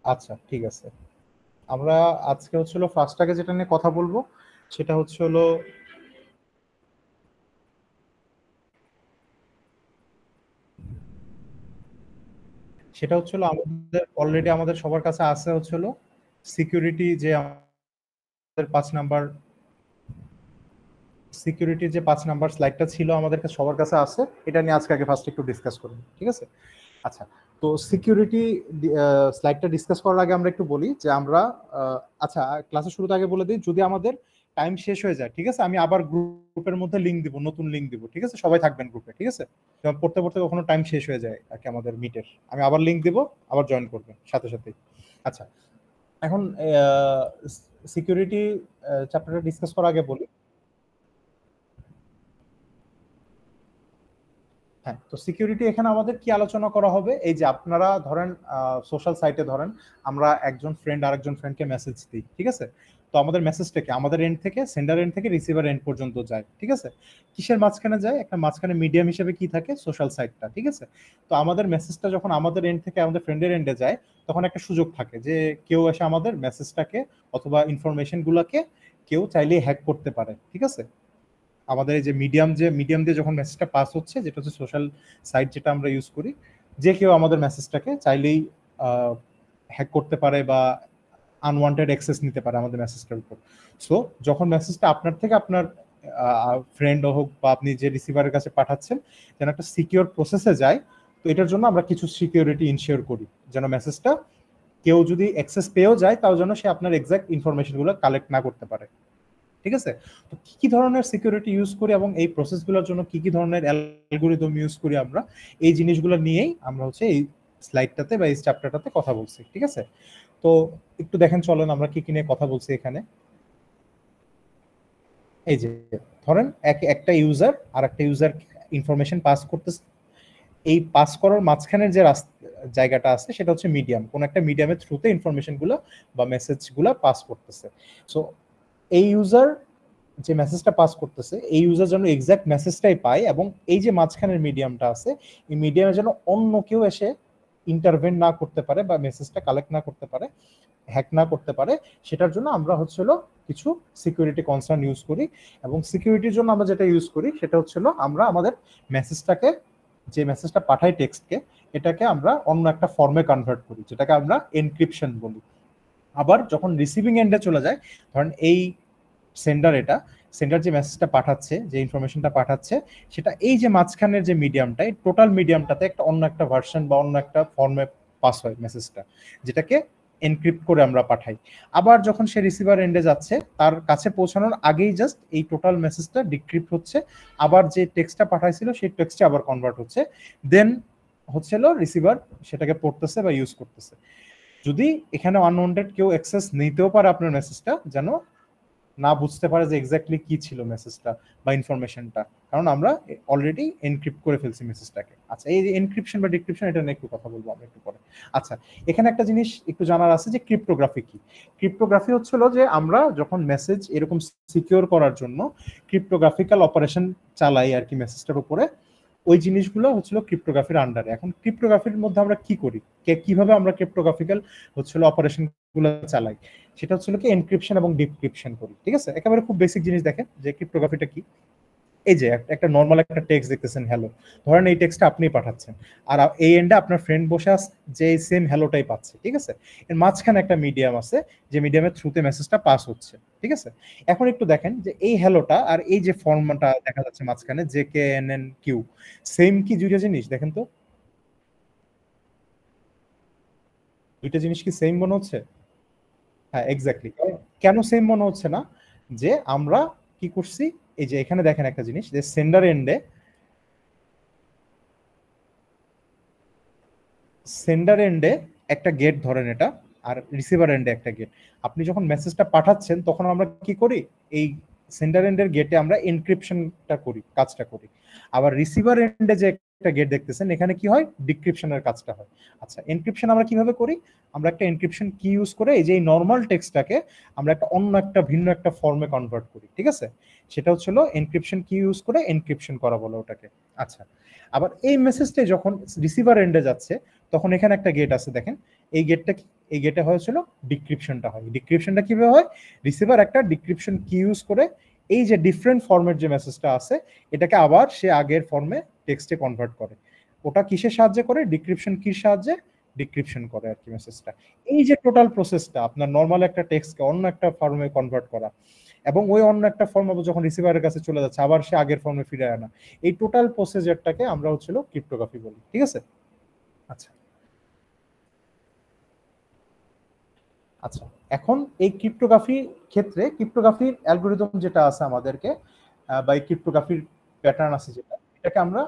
আচ্ছা, ঠিক আছে। আমরা আজকে হচ্ছিল ফার্স্টটাকে যেটা নিয়ে কথা বলবো সেটা হচ্ছে হলো আমাদের অলরেডি আমাদের সবার কাছে আছে হচ্ছে হলো সিকিউরিটি যে আমাদের 5 নাম্বার সিকিউরিটির যে 5 নাম্বার স্লাইডটা ছিল আমাদের কাছে সবার কাছে আছে, এটা নিয়ে আজকে আগে ফার্স্ট একটু ডিসকাস করব, ঠিক আছে? আচ্ছা, তো সিকিউরিটি স্লাইডটা ডিসকাস করার আগে আমরা একটু বলি যে আমরা আচ্ছা, ক্লাসের শুরুতে আগে বলে দিই, যদি আমাদের টাইম শেষ হয়ে যায়, ঠিক আছে, আমি আবার গ্রুপের মধ্যে লিংক দিব, নতুন লিংক দিব, ঠিক আছে? সবাই থাকবেন গ্রুপে, ঠিক আছে? যেমন পড়তে পড়তে কখনো টাইম শেষ হয়ে যায় আর কি আমাদের মিটের, আমি আবার লিংক দিব, আবার জয়েন করবেন সাথে সাথে। আচ্ছা, এখন সিকিউরিটি চ্যাপ্টারটা ডিসকাস করার আগে বলি। হ্যাঁ, তো সিকিউরিটি এখানে আমাদের কি আলোচনা করা হবে, এই যে আপনারা ধরেন সোশ্যাল সাইটে ধরেন আমরা একজন ফ্রেন্ড আরেকজন ফ্রেন্ডকে মেসেজ দিই, ঠিক আছে? তো আমাদের মেসেজটা কি আমাদের এন্ড থেকে, সেন্ডার এন্ড থেকে রিসিভার এন্ড পর্যন্ত যায়, ঠিক আছে? কিসের মাঝখানে যায়? একটা মাঝখানে মিডিয়াম হিসেবে কি থাকে? সোশ্যাল সাইটটা, ঠিক আছে? তো আমাদের মেসেজটা যখন আমাদের এন্ড থেকে আমাদের ফ্রেন্ডের এন্ডে যায়, তখন একটা সুযোগ থাকে যে কেউ এসে আমাদের মেসেজটাকে অথবা ইনফরমেশন গুলাকে কেউ চাইলে হ্যাক করতে পারে, ঠিক আছে? আমাদের এই যে মিডিয়াম দিয়ে যখন মেসেজটা পাস হচ্ছে, যেটা হচ্ছে সোশ্যাল সাইট যেটা আমরা ইউজ করি, যে কেউ আমাদের মেসেজটাকে চাইলেই হ্যাক করতে পারে বা আনওয়ান্টেড অ্যাক্সেস নিতে পারে আমাদের মেসেজটার উপর। সো যখন মেসেজটা আপনার থেকে আপনার ফ্রেন্ড হোক বা আপনি যে রিসিভারের কাছে পাঠাচ্ছেন, যেন একটা সিকিউর প্রসেসে যায়, তো এটার জন্য আমরা কিছু সিকিউরিটি ইনশিওর করি, যেন মেসেজটা কেউ যদি অ্যাক্সেস পেয়েও যায় তাও যেন সে আপনার এক্সাক্ট ইনফরমেশনগুলো কালেক্ট না করতে পারে, ঠিক আছে? তো কি কি ধরনের সিকিউরিটি ইউজ করি এবং এই প্রসেসগুলোর জন্য কি কি ধরনের অ্যালগরিদম ইউজ করি আমরা, এই জিনিসগুলো নিয়েই আমরা হচ্ছে এই স্লাইডটাতে বা এই চ্যাপ্টারটাতে কথা বলছি, ঠিক আছে? তো একটু দেখেন, চলেন আমরা কি কি নিয়ে কথা বলছি এখানে। এই যে ধরেন একটা ইউজার আর একটা ইউজার ইনফরমেশন পাস করতেছে, এই পাস করার মাঝখানের যে জায়গাটা আছে সেটা হচ্ছে মিডিয়াম, কোন একটা মিডিয়ামের থ্রুতে ইনফরমেশন গুলো বা মেসেজ গুলা পাস করতেছে। সো এই ইউজার যে মেসেজটা পাস করতেছে, এই ইউজার যেন এক্সাক্ট মেসেজটাই পায় এবং এই যে মাঝখানের মিডিয়ামটা আছে, এই মিডিয়ামে যেন অন্য কেউ এসে ইন্টারভেন না করতে পারে বা মেসেজটা কালেক্ট না করতে পারে, হ্যাক না করতে পারে, সেটার জন্য আমরা হচ্ছিল কিছু সিকিউরিটি কনসার্ন ইউজ করি। এবং সিকিউরিটির জন্য আমরা যেটা ইউজ করি সেটা হচ্ছিল আমরা আমাদের মেসেজটাকে, যে মেসেজটা পাঠাই টেক্সটকে, এটাকে আমরা অন্য একটা ফর্মে কনভার্ট করি, যেটাকে আমরা এনক্রিপশন বলি। আবার যখন রিসিভিং এন্ডে চলে যায়, ধরেন এই সেন্ডার, এটা সেন্ডার যে মেসেজটা পাঠাচ্ছে, যে ইনফরমেশনটা পাঠাচ্ছে, সেটা এই যে মাঝখানের যে মিডিয়ামটা, এই টোটাল মিডিয়ামটাতে একটা অন্য একটা ভার্সন বা অন্য একটা ফর্মে পাস হয় মেসেজটা, যেটাকে এনক্রিপ্ট করে আমরা পাঠাই। আবার যখন সে রিসিভার এন্ডে যাচ্ছে, তার কাছে পৌঁছানোর আগেই জাস্ট এই টোটাল মেসেজটা ডিক্রিপ্ট হচ্ছে, আবার যে টেক্সটটা পাঠাইছিল সেই টেক্সটে আবার কনভার্ট হচ্ছে, দেন হচ্ছিল রিসিভার সেটাকে পড়তেছে বা ইউজ করতেছে। যদি এখানে আনওয়ান্টেড কেউ অ্যাক্সেস নিতেও পারে আপনার মেসেজটা, যেন না বুঝতে পারে যে এক্স্যাক্টলি কি ছিল মেসেজটা বা ইনফরমেশনটা, কারণ আমরা অলরেডি এনক্রিপ্ট করে ফেলছি মেসেজটাকে। আচ্ছা, এই যে এনক্রিপশন বা ডিক্রিপশন, এটা নিয়ে একটু কথা বলবো আমরা একটু পরে। আচ্ছা, এখানে একটা জিনিস একটু জানার আছে যে ক্রিপ্টোগ্রাফি কি। ক্রিপ্টোগ্রাফি হচ্ছিল যে আমরা যখন মেসেজ এরকম সিকিউর করার জন্য ক্রিপ্টোগ্রাফিক্যাল অপারেশন চালাই আর কি মেসেজটার উপরে, ওই জিনিসগুলো হচ্ছিল ক্রিপ্টোগ্রাফির আন্ডারে। এখন ক্রিপ্টোগ্রাফির মধ্যে আমরা কি করি, কিভাবে আমরা ক্রিপ্টোগ্রাফিক্যাল হচ্ছিল অপারেশন গুলো চালাই, সেটা হচ্ছিল কি এনক্রিপশন এবং ডিক্রিপশন করি, ঠিক আছে? একেবারে খুব বেসিক জিনিস দেখেন যে ক্রিপ্টোগ্রাফিটা কি। এই যে একটা নর্মাল একটা টেক্সট দেখতেছেন, হ্যালো, ধরেন এই টেক্সটটা আপনি পাঠাচ্ছেন, আর এই এন্ডে আপনার ফ্রেন্ড বসে আছে যে সেম হ্যালোটাই পাচ্ছে, ঠিক আছে? এর মাঝখানে একটা মিডিয়াম আছে, যে মিডিয়ামের থ্রুতে মেসেজটা পাস হচ্ছে, ঠিক আছে? এখন একটু দেখেন যে এই হ্যালোটা আর এই যে ফর্মটা দেখা যাচ্ছে মাঝখানে, J K N N Q, same কি দুইটা জিনিস? দেখেন তো, দুইটা জিনিস কি সেম মনে হচ্ছে? হ্যাঁ, এক্স্যাক্টলি। কেন সেম মনে হচ্ছে না? যে আমরা কি করছি, এই যে এখানে দেখেন একটা জিনিস, যে সেন্ডার এন্ডে একটা গেট ধরেন এটা, আর রিসিভার এন্ডে একটা গেট। আপনি যখন মেসেজটা পাঠাচ্ছেন তখন আমরা কি করি, এই সেন্ডার এন্ডের গেটে আমরা এনক্রিপশনটা করি, কাজটা করি। আবার রিসিভার এন্ডে যে একটা গেট দেখতেছেন, এখানে কি হয়, ডিক্রিপশনের কাজটা হয়। আচ্ছা, এনক্রিপশন আমরা কিভাবে করি? আমরা একটা এনক্রিপশন কি ইউজ করে এই যে নর্মাল টেক্সটটাকে আমরা একটা অন্য একটা ভিন্ন একটা ফর্মে কনভার্ট করি, ঠিক আছে? সেটা হচ্ছিল এনক্রিপশন কি ইউজ করে এনক্রিপশন করা বলে ওটাকে। আচ্ছা, আবার এই মেসেজটা যখন রিসিভার এন্ডে যাচ্ছে, তখন এখানে একটা গেট আছে দেখেন, এই গেটটা কি, এই গেটে হয়েছিল ডিক্রিপশনটা হয়। ডিক্রিপশনটা কিভাবে হয়, রিসিভার একটা ডিক্রিপশন কি ইউজ করে এই যে ডিফারেন্ট ফর্মেট যে মেসেজটা আছে এটাকে আবার সে আগের ফর্মে টেক্সটে কনভার্ট করে। ওটা কিসের সাহায্যে করে, ডিক্রিপশন কির সাহায্যে ডিক্রিপশন করে আর কি মেসেজটা। এই যে টোটাল প্রসেসটা আপনার নর্মাল একটা টেক্সটকে অন্য একটা ফর্মে কনভার্ট করা এবং ওই অন্য একটা ফর্ম যখন রিসিভারের কাছে চলে যাচ্ছে আবার সে আগের ফর্মে ফিরে আনা, এই টোটাল প্রসিজারটাকে আমরা হচ্ছিল ক্রিপ্টোগ্রাফি বলি। ঠিক আছে? আচ্ছা আচ্ছা, এখন এই ক্রিপ্টোগ্রাফি ক্ষেত্রে ক্রিপ্টোগ্রাফির অ্যালগোরিদম যেটা আছে আমাদেরকে বা এই ক্রিপ্টোগ্রাফির প্যাটার্ন আছে যেটা, এটাকে আমরা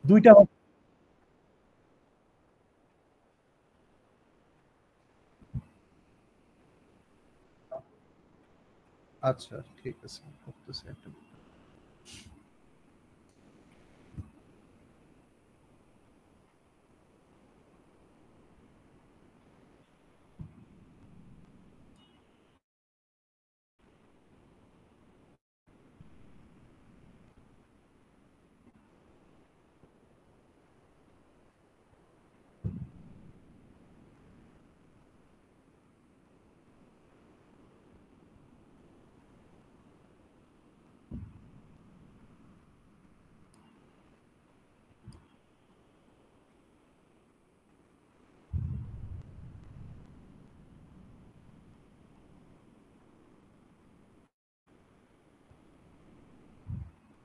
দুইটা। আচ্ছা ঠিক আছে, করতেছি একটা।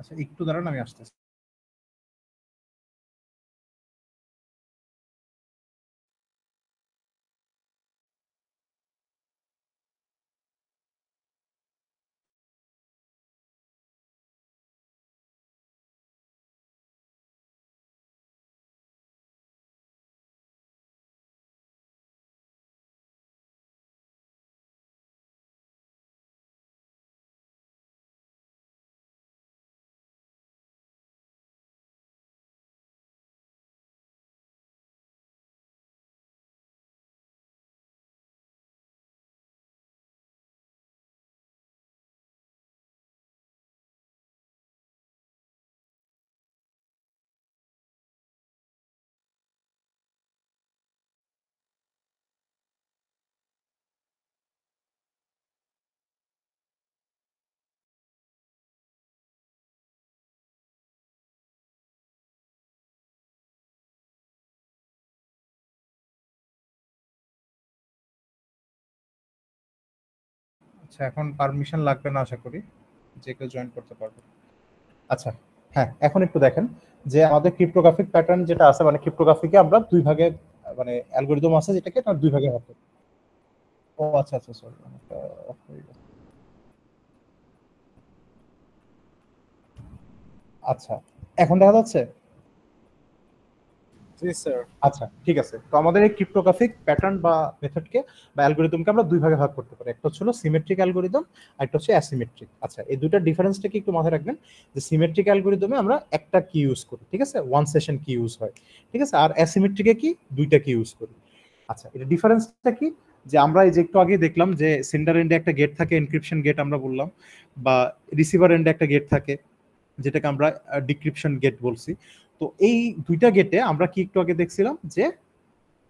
আচ্ছা একটু দাঁড়ান, আমি আসতেছি। আচ্ছা এখন পারমিশন লাগবে না আশা করি, যে কেউ জয়েন করতে পারবে। আচ্ছা হ্যাঁ, এখন একটু দেখেন যে আমাদের ক্রিপ্টোগ্রাফিক প্যাটার্ন যেটা আছে, মানে ক্রিপ্টোগ্রাফিকে আমরা দুই ভাগে, মানে অ্যালগোরিদম আছে যেটাকে আমরা দুই ভাগে ভাগ করি। ও আচ্ছা আচ্ছা, সরি। আচ্ছা এখন দেখা যাচ্ছে। জি স্যার। আচ্ছা ঠিক আছে, তো আমাদের এই ক্রিপ্টোগ্রাফিক প্যাটার্ন বা মেথডকে বা অ্যালগোরিদমকে আমরা দুই ভাগে ভাগ করতে পারি, একটা হচ্ছে সিমেট্রিক অ্যালগোরিদম আর একটা হচ্ছে অ্যাসিমেট্রিক। আচ্ছা এই দুইটা ডিফারেন্সটাকে একটু মাথায় রাখবেন, যে সিমেট্রিক অ্যালগোরিদমে আমরা একটা কি ইউজ করি, ঠিক আছে, ওয়ান সেশন কি ইউজ হয়, ঠিক আছে, আর অ্যাসিমেট্রিকে কি দুইটা কি ইউজ করি। আচ্ছা এটা ডিফারেন্সটা কি, যে আমরা এই যে একটু আগে দেখলাম যে সেন্ডার এন্ডে একটা গেট থাকে, এনক্রিপশন গেট আমরা বললাম, বা রিসিভার এন্ডে একটা গেট থাকে যেটাকে আমরা ডিক্রিপশন গেট বলছি। তো এই দুইটা গেটে আমরা কি একটু আগে দেখছিলাম যে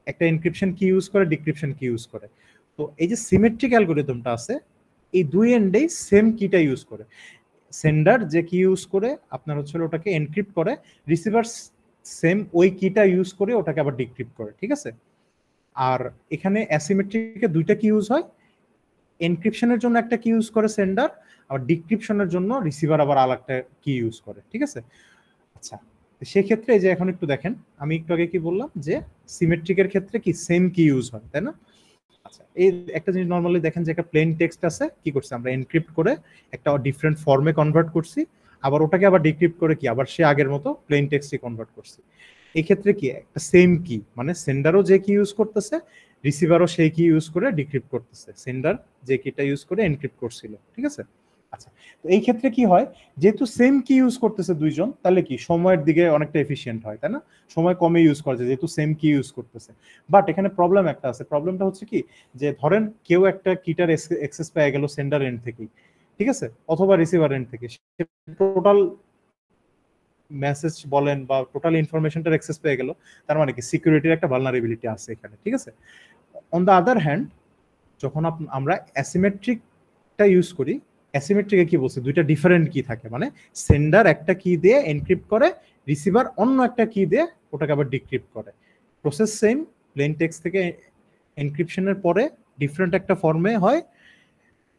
একটা এনক্রিপশন কি ইউজ করে, ডিক্রিপশন কি ইউজ করে। তো এই যে সিমেট্রিক অ্যালগোরিদমটা আছে, এই দুই এন্ডেই সেম কিটা ইউজ করে। সেন্ডার যে কি ইউজ করে আপনার হচ্ছে ওটাকে এনক্রিপ্ট করে, রিসিভার সেম ওই কিটা ইউজ করে ওটাকে আবার ডিক্রিপ্ট করে, ঠিক আছে। আর এখানে অ্যাসিমেট্রিকে দুইটা কি ইউজ হয়, এনক্রিপশনের জন্য একটা কি ইউজ করে সেন্ডার, আর ডিক্রিপশনের জন্য রিসিভার আবার আলাদা কি ইউজ করে, ঠিক আছে। আচ্ছা সেক্ষেত্রে এই যে এখন একটু দেখেন, আমি একটু আগে কি বললাম যে সিমেট্রিকের ক্ষেত্রে কি সেম কি ইউজ হয়, তাই না। আচ্ছা এই একটা জিনিস নর্মালি দেখেন যে একটা প্লেন টেক্সট আছে, কি করছে আমরা এনক্রিপ্ট করে একটা ডিফারেন্ট ফর্মে কনভার্ট করছি, আবার ওটাকে আবার ডিক্রিপ্ট করে কি আবার সে আগের মতো প্লেন টেক্সটে কনভার্ট করছি। এই ক্ষেত্রে কি একটা সেম কি, মানে সেন্ডারও যে কি ইউজ করতেছে, রিসিভারও সেই কি ইউজ করে ডিক্রিপ্ট করতেছে, সেন্ডার যে কিটা ইউজ করে এনক্রিপ্ট করছিল, ঠিক আছে। আচ্ছা তো এই ক্ষেত্রে কি হয়, যেহেতু সেম কি ইউজ করতেছে দুইজন, তাহলে কি সময়ের দিকে অনেকটা এফিশিয়েন্ট হয়, তাই না, সময় কমে ইউজ করেছে যেহেতু সেম কি ইউজ করতেছে। বাট এখানে প্রবলেম একটা আছে, প্রবলেমটা হচ্ছে কি, যে ধরেন কেউ একটা কিটার অ্যাক্সেস পেয়ে গেল সেন্ডার এন্ড থেকেই, ঠিক আছে, অথবা রিসিভার এন্ড থেকে, টোটাল মেসেজ বলেন বা টোটাল ইনফরমেশনটার অ্যাক্সেস পেয়ে গেল, তার মানে কি সিকিউরিটির একটা ভালনারেবিলিটি আছে এখানে, ঠিক আছে। অন দ্য আদার হ্যান্ড যখন আমরা অ্যাসিমেট্রিকটা ইউজ করি, অ্যাসিমেট্রিকে কি বলছি, দুইটা ডিফারেন্ট কি থাকে, মানে সেন্ডার একটা কি দিয়ে এনক্রিপ্ট করে, রিসিভার অন্য একটা কি দিয়ে ওটাকে আবার ডিক্রিপ্ট করে। প্রসেস সেম, প্লেন টেক্সট থেকে এনক্রিপশনের পরে ডিফারেন্ট একটা ফর্মে হয়,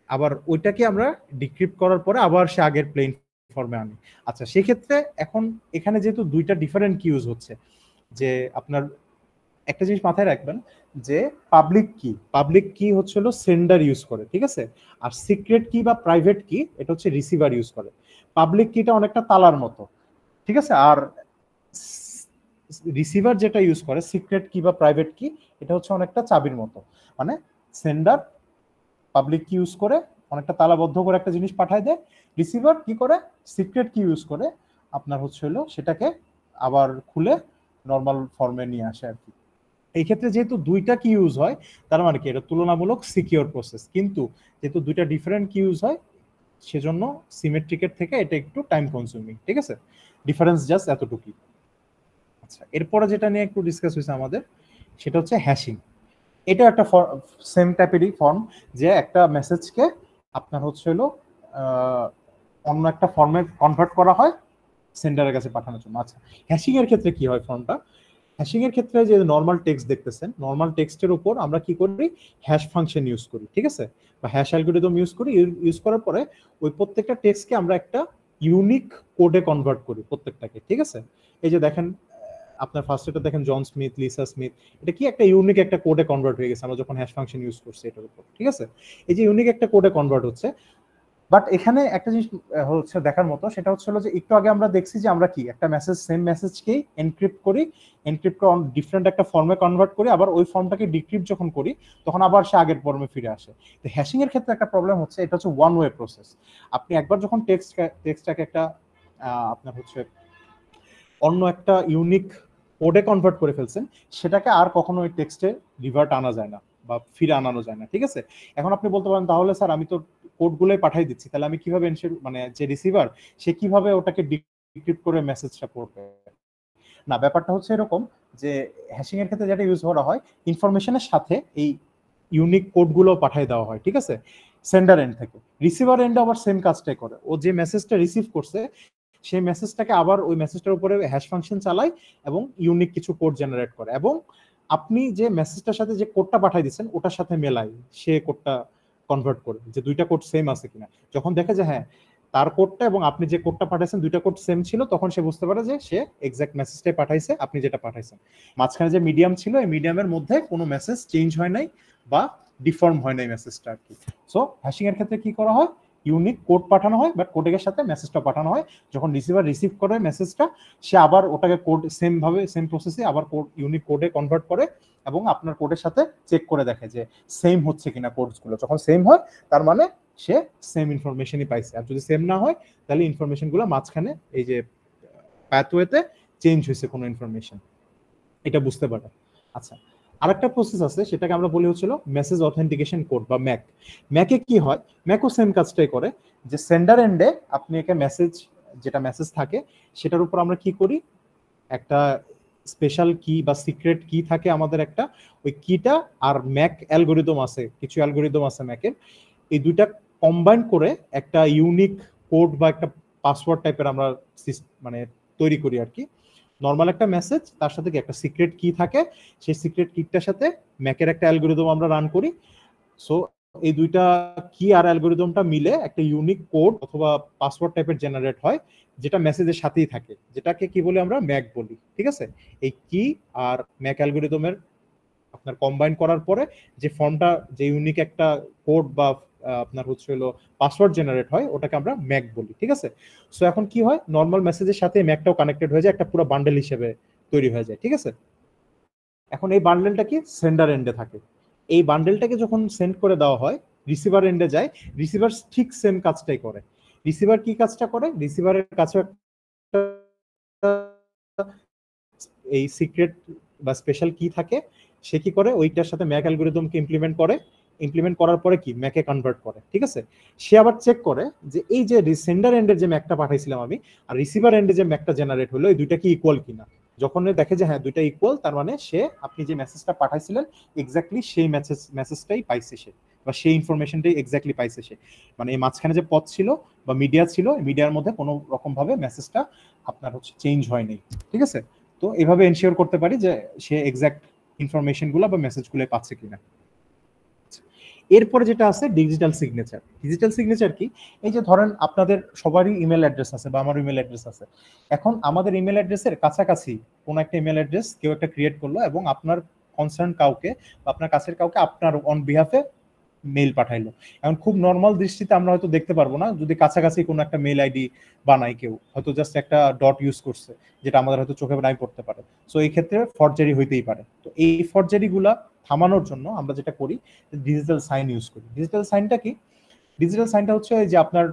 আবার ওইটাকে আমরা ডিক্রিপ্ট করার পরে আবার সে আগের প্লেন ফর্মে আনি। আচ্ছা, সেক্ষেত্রে এখন এখানে যেহেতু দুইটা ডিফারেন্ট কি ইউজ হচ্ছে, যে আপনার একটা জিনিস মাথায় রাখবেন যে পাবলিক কি হচ্ছে হলো সেন্ডার ইউজ করে, ঠিক আছে, আর সিক্রেট কি বা প্রাইভেট কি এটা হচ্ছে রিসিভার ইউজ করে। পাবলিক কিটা অনেকটা তালার মতো, ঠিক আছে, আর রিসিভার যেটা ইউজ করে সিক্রেট কি বা প্রাইভেট কি এটা হচ্ছে অনেকটা চাবির মতো। মানে সেন্ডার পাবলিক কি ইউজ করে অনেকটা তালাবদ্ধ করে একটা জিনিস পাঠায় দেয়, রিসিভার কি করে সিক্রেট কি ইউজ করে আপনার হচ্ছে হলো সেটাকে আবার খুলে নর্মাল ফর্মে নিয়ে আসে আর কি। এই ক্ষেত্রে যেহেতু দুইটা কি ইউজ হয়, তার মানে কি এটা তুলনামূলক সিকিউর প্রসেস, কিন্তু যেহেতু দুইটা ডিফারেন্ট কি ইউজ হয় সেজন্য সিমেট্রিকের থেকে এটা একটু টাইম কনজিউমিং, ঠিক আছে, ডিফারেন্স জাস্ট এতটুকুই। আচ্ছা, এরপরে যেটা নিয়ে একটু ডিসকাস হয়েছে আমাদের সেটা হচ্ছে হ্যাশিং। এটা একটা সেম টাইপেরই ফর্ম, যে একটা মেসেজকে আপনার হচ্ছে হলো অন্য একটা ফর্মে কনভার্ট করা হয় সেন্ডারের কাছে পাঠানোর জন্য। আচ্ছা, হ্যাশিং এর ক্ষেত্রে কি হয় ফর্মটা, হ্যাশিং এর ক্ষেত্রে যে নর্মাল টেক্সট দেখতেছেন, নর্মাল টেক্সটের উপর আমরা কি করি, হ্যাশ ফাংশন ইউজ করি, ঠিক আছে, বা হ্যাশ অ্যালগরিদম ইউজ করি। ইউজ করার পরে ওই প্রত্যেকটা টেক্সটকে আমরা একটা ইউনিক কোডে কনভার্ট করি প্রত্যেকটাকে, ঠিক আছে। এই যে দেখেন আপনার ফার্স্ট এটা দেখেন জন স্মিথ, লিসা স্মিথ, এটা কি একটা ইউনিক একটা কোডে কনভার্ট হয়ে গেছে আমরা যখন হ্যাশ ফাংশন ইউজ করছি এটার উপর, ঠিক আছে। এই যে ইউনিক একটা কোডে কনভার্ট হচ্ছে, বাট এখানে একটা জিনিস হচ্ছে দেখার মতো, সেটা হচ্ছে যে একটু আগে আমরা দেখছি যে আমরা কি একটা মেসেজ সেম মেসেজকেই এনক্রিপ্ট করি, এনক্রিপ্ট করে ডিফারেন্ট একটা ফর্মে কনভার্ট করি, আবার ওই ফর্মটাকে ডিক্রিপ্ট যখন করি তখন আবার সে আগের ফর্মে ফিরে আসে। তো হ্যাশিং এর ক্ষেত্রে একটা প্রবলেম হচ্ছে, এটা হচ্ছে ওয়ান ওয়ে প্রসেস। আপনি একবার যখন টেক্সটটাকে একটা আপনার হচ্ছে অন্য একটা ইউনিক কোডে কনভার্ট করে ফেলছেন, সেটাকে আর কখনো ওই টেক্সটে রিভার্ট আনা যায় না বা ফিরে আনানো যায় না, ঠিক আছে। এখন আপনি বলতে পারেন তাহলে স্যার আমি তো কোডগুলোই পাঠাই দিচ্ছি, তাহলে আমি কিভাবে মানে যে রিসিভার সে কিভাবে ওটাকে ডিক্রিপ্ট করে মেসেজটা পড়বে। না, ব্যাপারটা হচ্ছে এরকম যে হ্যাশিং এর ক্ষেত্রে যেটা ইউজ করা হয়, ইনফরমেশনের সাথে এই ইউনিক কোডগুলো পাঠিয়ে দেওয়া হয়, ঠিক আছে, সেন্ডার এন্ড থেকে। রিসিভার এন্ড আবার সেম কাজটাই করে, ও যে মেসেজটা রিসিভ করছে সেই মেসেজটাকে আবার ওই মেসেজটার উপরে হ্যাশ ফাংশন চালায় এবং ইউনিক কিছু কোড জেনারেট করে, এবং আপনি যে মেসেজটার সাথে যে কোডটা পাঠিয়ে দিচ্ছেন ওটার সাথে মেলায় সে কোডটা কনভার্ট করে যে দুইটা কোড সেম আছে কিনা। যখন দেখে যে হ্যাঁ তার কোডটা এবং আপনি যে কোডটা পাঠাইছেন দুইটা কোড সেম ছিল, তখন সে বুঝতে পারে যে সে এক্সাক্ট মেসেজটাই পাঠাইছে আপনি যেটা পাঠাইছেন। মাঝখানে যে মিডিয়াম ছিল এই মিডিয়ামের মধ্যে কোনো মেসেজ চেঞ্জ হয় নাই বা ডিফর্ম হয় নাই মেসেজটা আর কি। সো হ্যাশিং এর ক্ষেত্রে কি করা হয়, ইউনিক কোড পাঠানো হয়, বাট কোডের সাথে মেসেজটা পাঠানো হয়। যখন রিসিভার রিসিভ করে মেসেজটা, সে আবার ওটাকে কোড সেম ভাবে সেম প্রসেসে আবার কোড ইউনিক কোডে কনভার্ট করে এবং আপনার কোডের সাথে চেক করে দেখে যে সেম হচ্ছে কিনা কোডসগুলো। যখন সেম হয় তার মানে সে সেম ইনফরমেশনই পাইছে, আর যদি সেম না হয় তাহলে ইনফরমেশনগুলো মাঝখানে এই যে প্যাথওয়েতে চেঞ্জ হয়েছে কোনো ইনফরমেশন, এটা বুঝতে পারে। আচ্ছা, আরেকটা প্রসেস আছে সেটাকে আমরা বলি হচ্ছিল মেসেজ অথেন্টিকেশন কোড বা ম্যাক। ম্যাকে কি হয়, ম্যাকও সেম কাজটাই করে, যে সেন্ডার এন্ডে আপনি একটা মেসেজ, যেটা মেসেজ থাকে সেটার উপর আমরা কি করি, একটা স্পেশাল কি বা সিক্রেট কি থাকে আমাদের একটা, ওই কিটা আর ম্যাক অ্যালগোরিদম আছে, কিছু অ্যালগোরিদম আছে ম্যাকের, এই দুইটা কম্বাইন করে একটা ইউনিক কোড বা একটা পাসওয়ার্ড টাইপের আমরা মানে তৈরি করি আর কি। নর্মাল একটা মেসেজ, তার সাথে কি একটা সিক্রেট কি থাকে, সেই সিক্রেট কিটার সাথে ম্যাকের একটা অ্যালগোরিদম আমরা রান করি। সো এই দুইটা কি আর অ্যালগোরিদমটা মিলে একটা ইউনিক কোড অথবা পাসওয়ার্ড টাইপের জেনারেট হয়, যেটা মেসেজের সাথেই থাকে, যেটাকে কি বলি আমরা ম্যাক বলি, ঠিক আছে। এই কি আর ম্যাক অ্যালগোরিদমের আপনার কম্বাইন করার পরে যে ফর্মটা, যে ইউনিক একটা কোড বা আপনার হচ্ছে হলো পাসওয়ার্ড জেনারেট হয়, ওটাকে আমরা ম্যাক বলি, ঠিক আছে। সো এখন কি হয়, নর্মাল মেসেজের সাথে ম্যাকটাও কানেক্টেড হয়ে যায়, একটা পুরো বান্ডেল হিসেবে তৈরি হয়ে যায়, ঠিক আছে। এখন এই বান্ডেলটা কি সেন্ডার এন্ডে থাকে, এই বান্ডেলটাকে যখন সেন্ড করে দেওয়া হয় রিসিভার এন্ডে যায়, রিসিভার ঠিক সেম কাজটাই করে। রিসিভার কি কাজটা করে, রিসিভারের কাছে এই সিক্রেট বা স্পেশাল কি থাকে, সে কি করে ওইটার সাথে ম্যাক অ্যালগোরিদমকে ইমপ্লিমেন্ট করে ইমপ্লিমেন্ট করার পরে কি ম্যাকে কনভার্ট করে, ঠিক আছে। সে আবার চেক করে যে এই যে সেন্ডার এন্ডের যে ম্যাকটা পাঠাইছিলাম আমি আর রিসিভার এন্ডে যে ম্যাকটা জেনারেট হলো এই দুইটা কি ইকুয়াল কিনা। যখন দেখে যে হ্যাঁ দুইটা ইকুয়াল, তার মানে সে আপনি যে মেসেজটা পাঠাইছিলেন এক্স্যাক্টলি সেই মেসেজটাই পাইছে সে, বা সেই ইনফরমেশনটাই এক্স্যাক্টলি পাইছে সে। মানে এই মাঝখানে যে পথ ছিল বা মিডিয়া ছিল, মিডিয়ার মধ্যে কোনো রকম ভাবে মেসেজটা আপনার হচ্ছে চেঞ্জ হয়নি, ঠিক আছে। তো এইভাবে এনশিওর করতে পারি যে সে এক্স্যাক্ট ইনফরমেশনগুলো বা মেসেজগুলো পাচ্ছে কিনা। এরপরে যেটা আছে ডিজিটাল সিগনেচার। ডিজিটাল সিগনেচার কি, এই যে ধরেন আপনাদের সবারই ইমেল অ্যাড্রেস আছে বা আমার ইমেল অ্যাড্রেস আছে। এখন আমাদের ইমেল অ্যাড্রেসের কাছাকাছি কোন একটা ইমেল অ্যাড্রেস কেউ একটা ক্রিয়েট করলো এবং আপনার কনসার্ন কাউকে বা আপনার কাছের কাউকে আপনার অন বিহাফে মেইল পাঠাইলো। এখন খুব নর্মাল দৃষ্টিতে আমরা হয়তো দেখতে পারবো না, যদি কাছাকাছি কোনো একটা মেইল আইডি বানাই কেউ, হয়তো জাস্ট একটা ডট ইউজ করছে যেটা আমাদের হয়তো চোখে নাই পড়তে পারে। সো এই ক্ষেত্রে ফরজারি হইতেই পারে। তো এই ফরজারি গুলা থামানোর জন্য আমরা যেটা করি ডিজিটাল সাইন ইউজ করি। ডিজিটাল সাইনটা কি, ডিজিটাল সাইনটা হচ্ছে যে আপনার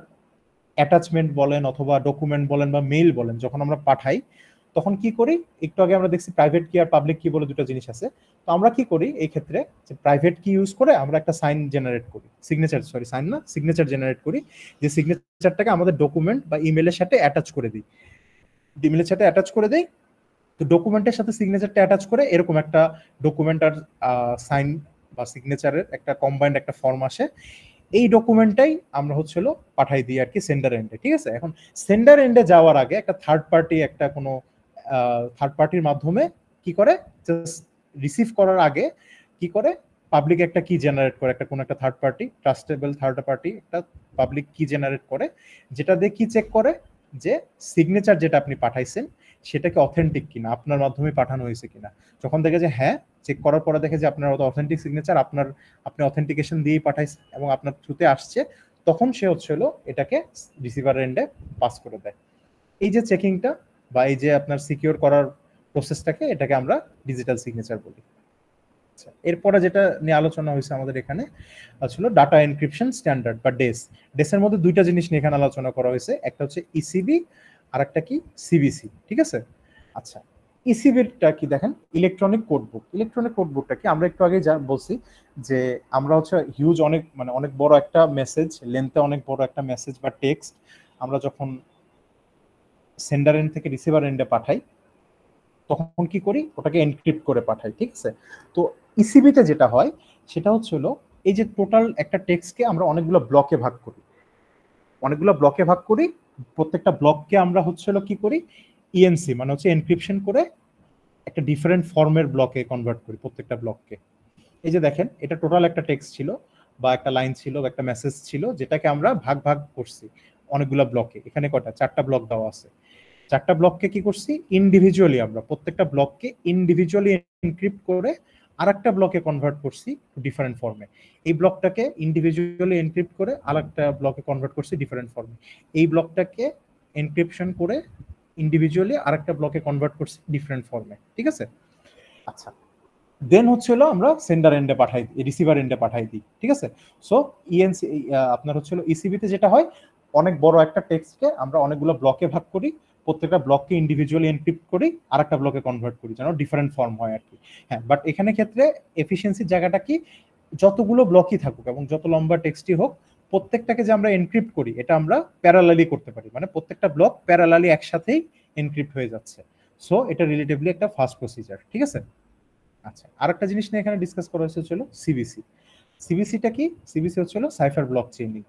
অ্যাটাচমেন্ট বলেন অথবা ডকুমেন্ট বলেন বা মেইল বলেন যখন আমরা পাঠাই তখন কি করি, একটু আগে আমরা দেখছি প্রাইভেট কি আর পাবলিক কি বলে দুটো জিনিস আছে। তো আমরা কি করি এই ক্ষেত্রে যে প্রাইভেট কি ইউজ করে আমরা একটা সাইন জেনারেট করি, সিগনেচার, সরি সাইন না, সিগনেচার জেনারেট করি, যে সিগনেচারটাকে আমাদের ডকুমেন্ট বা ইমেলের সাথে অ্যাটাচ করে দিই, ইমেলের সাথে অ্যাটাচ করে দেই। তো ডকুমেন্টের সাথে সিগনেচারটা অ্যাটাচ করে এরকম একটা ডকুমেন্ট আর সাইন বা সিগনেচারের একটা কম্বাইন্ড একটা ফর্ম আসে। এই ডকুমেন্টটাই আমরা হচ্ছিল পাঠাই দিই আর কি সেন্ডার এন্ডে, ঠিক আছে। এখন সেন্ডার এন্ডে যাওয়ার আগে একটা থার্ড পার্টি, একটা কোনো থার্ড পার্টির মাধ্যমে কি করে, জাস্ট রিসিভ করার আগে কি করে পাবলিক একটা কি জেনারেট করে, একটা কোনো একটা third party, trustable third party একটা পাবলিক কি জেনারেট করে, যেটা দিয়ে কি চেক করে যে সিগনেচার যেটা আপনি পাঠাইছেন সেটাকে অথেন্টিক কিনা, আপনার মাধ্যমে পাঠানো হয়েছে কিনা। যখন দেখে যে হ্যাঁ, চেক করার পরে দেখে যে আপনার অথেন্টিক সিগনেচার, আপনি অথেন্টিকেশন দিয়েই পাঠাইছেন এবং আপনার থ্রুতে আসছে, তখন সে হচ্ছিল এটাকে রিসিভার এন্ডে পাস করে দেয়। এই যে চেকিংটা বা এই যে আপনার সিকিউর করার প্রসেসটাকে, এটাকে আমরা ডিজিটাল সিগনেচার বলি। এরপরে যেটা নিয়ে আলোচনা হয়েছে আমাদের এখানে ছিল ডাটা এনক্রিপশন স্ট্যান্ডার্ড বা ডেস। ডেসের মধ্যে দুইটা জিনিস নিয়ে এখানে আলোচনা করা হয়েছে, একটা হচ্ছে ইসিবি আর একটা কি সিবিসি, ঠিক আছে। আচ্ছা, ইসিবিটা কি দেখেন, ইলেকট্রনিক কোডবুক। ইলেকট্রনিক কোডবুকটা কি, আমরা একটু আগে যা বলছি যে আমরা হচ্ছে হিউজ অনেক মানে অনেক বড় একটা মেসেজ, লেন্থে অনেক বড় একটা মেসেজ বা টেক্সট আমরা যখন সেন্ডার এন্ড থেকে রিসিভার এন্ডে পাঠাই তখন কি করি, ওটাকে এনক্রিপ্ট করে পাঠাই, ঠিক আছে। তো ইসিবিতে যেটা হয় সেটা হচ্ছে হলো এই যে টোটাল একটা টেক্সটকে আমরা অনেকগুলো ব্লকে ভাগ করি, অনেকগুলো ব্লকে ভাগ করি, প্রত্যেকটা ব্লককে আমরা হচ্ছে হলো কি করি, ইএনসি মানে হচ্ছে এনক্রিপশন করে একটা ডিফারেন্ট ফর্মের ব্লকে কনভার্ট করি প্রত্যেকটা ব্লককে। এই যে দেখেন, এটা টোটাল একটা টেক্সট ছিল বা একটা লাইন ছিল বা একটা মেসেজ ছিল, যেটাকে আমরা ভাগ ভাগ করছি অনেকগুলো ব্লকে। এখানে কটা, 4টা ব্লক দেওয়া আছে। 4টা ব্লককে কি করছি, ইন্ডিভিজুয়ালি আমরা প্রত্যেকটা ব্লককে ইন্ডিভিজুয়ালি এনক্রিপ্ট করে আরেকটা ব্লকে কনভার্ট করছি ডিফারেন্ট ফর্মে। এই ব্লকটাকে ইন্ডিভিজুয়ালি এনক্রিপ্ট করে আরেকটা ব্লকে কনভার্ট করছি ডিফারেন্ট ফর্মে। এই ব্লকটাকে এনক্রিপশন করে ইন্ডিভিজুয়ালি আরেকটা ব্লকে কনভার্ট করছি ডিফারেন্ট ফর্মে, ঠিক আছে। আচ্ছা, দেন হচ্ছে হলো আমরা সেন্ডার এন্ডে পাঠাই দিই, রিসিভার এন্ডে পাঠাই দিই, ঠিক আছে। সো ইএনসি আপনার হচ্ছে হলো ইসিবিতে যেটা হয়, অনেক বড় একটা টেক্সটকে আমরা অনেকগুলো ব্লকে ভাগ করি, প্রত্যেকটা ব্লককে ইন্ডিভিজুয়ালি এনক্রিপ্ট করি আর একটা ব্লকে কনভার্ট করি যেন ডিফারেন্ট ফর্ম হয় আর কি। হ্যাঁ, বাট এখানে ক্ষেত্রে এফিসিয়েন্সির জায়গাটা কি, যতগুলো ব্লকই থাকুক এবং যত লম্বা টেক্সটই হোক, প্রত্যেকটাকে যে আমরা এনক্রিপ্ট করি এটা আমরা প্যারালালি করতে পারি, মানে প্রত্যেকটা ব্লক প্যারালালি একসাথেই এনক্রিপ্ট হয়ে যাচ্ছে। সো এটা রিলেটিভলি একটা ফাস্ট প্রসিজার, ঠিক আছে। আচ্ছা, আরেকটা জিনিস নিয়ে এখানে ডিসকাস করা হয়েছে হলো সিবিসি। সিবিসিটা কি, সিবিসি হচ্ছে হলো সাইফার ব্লক চেইনিং।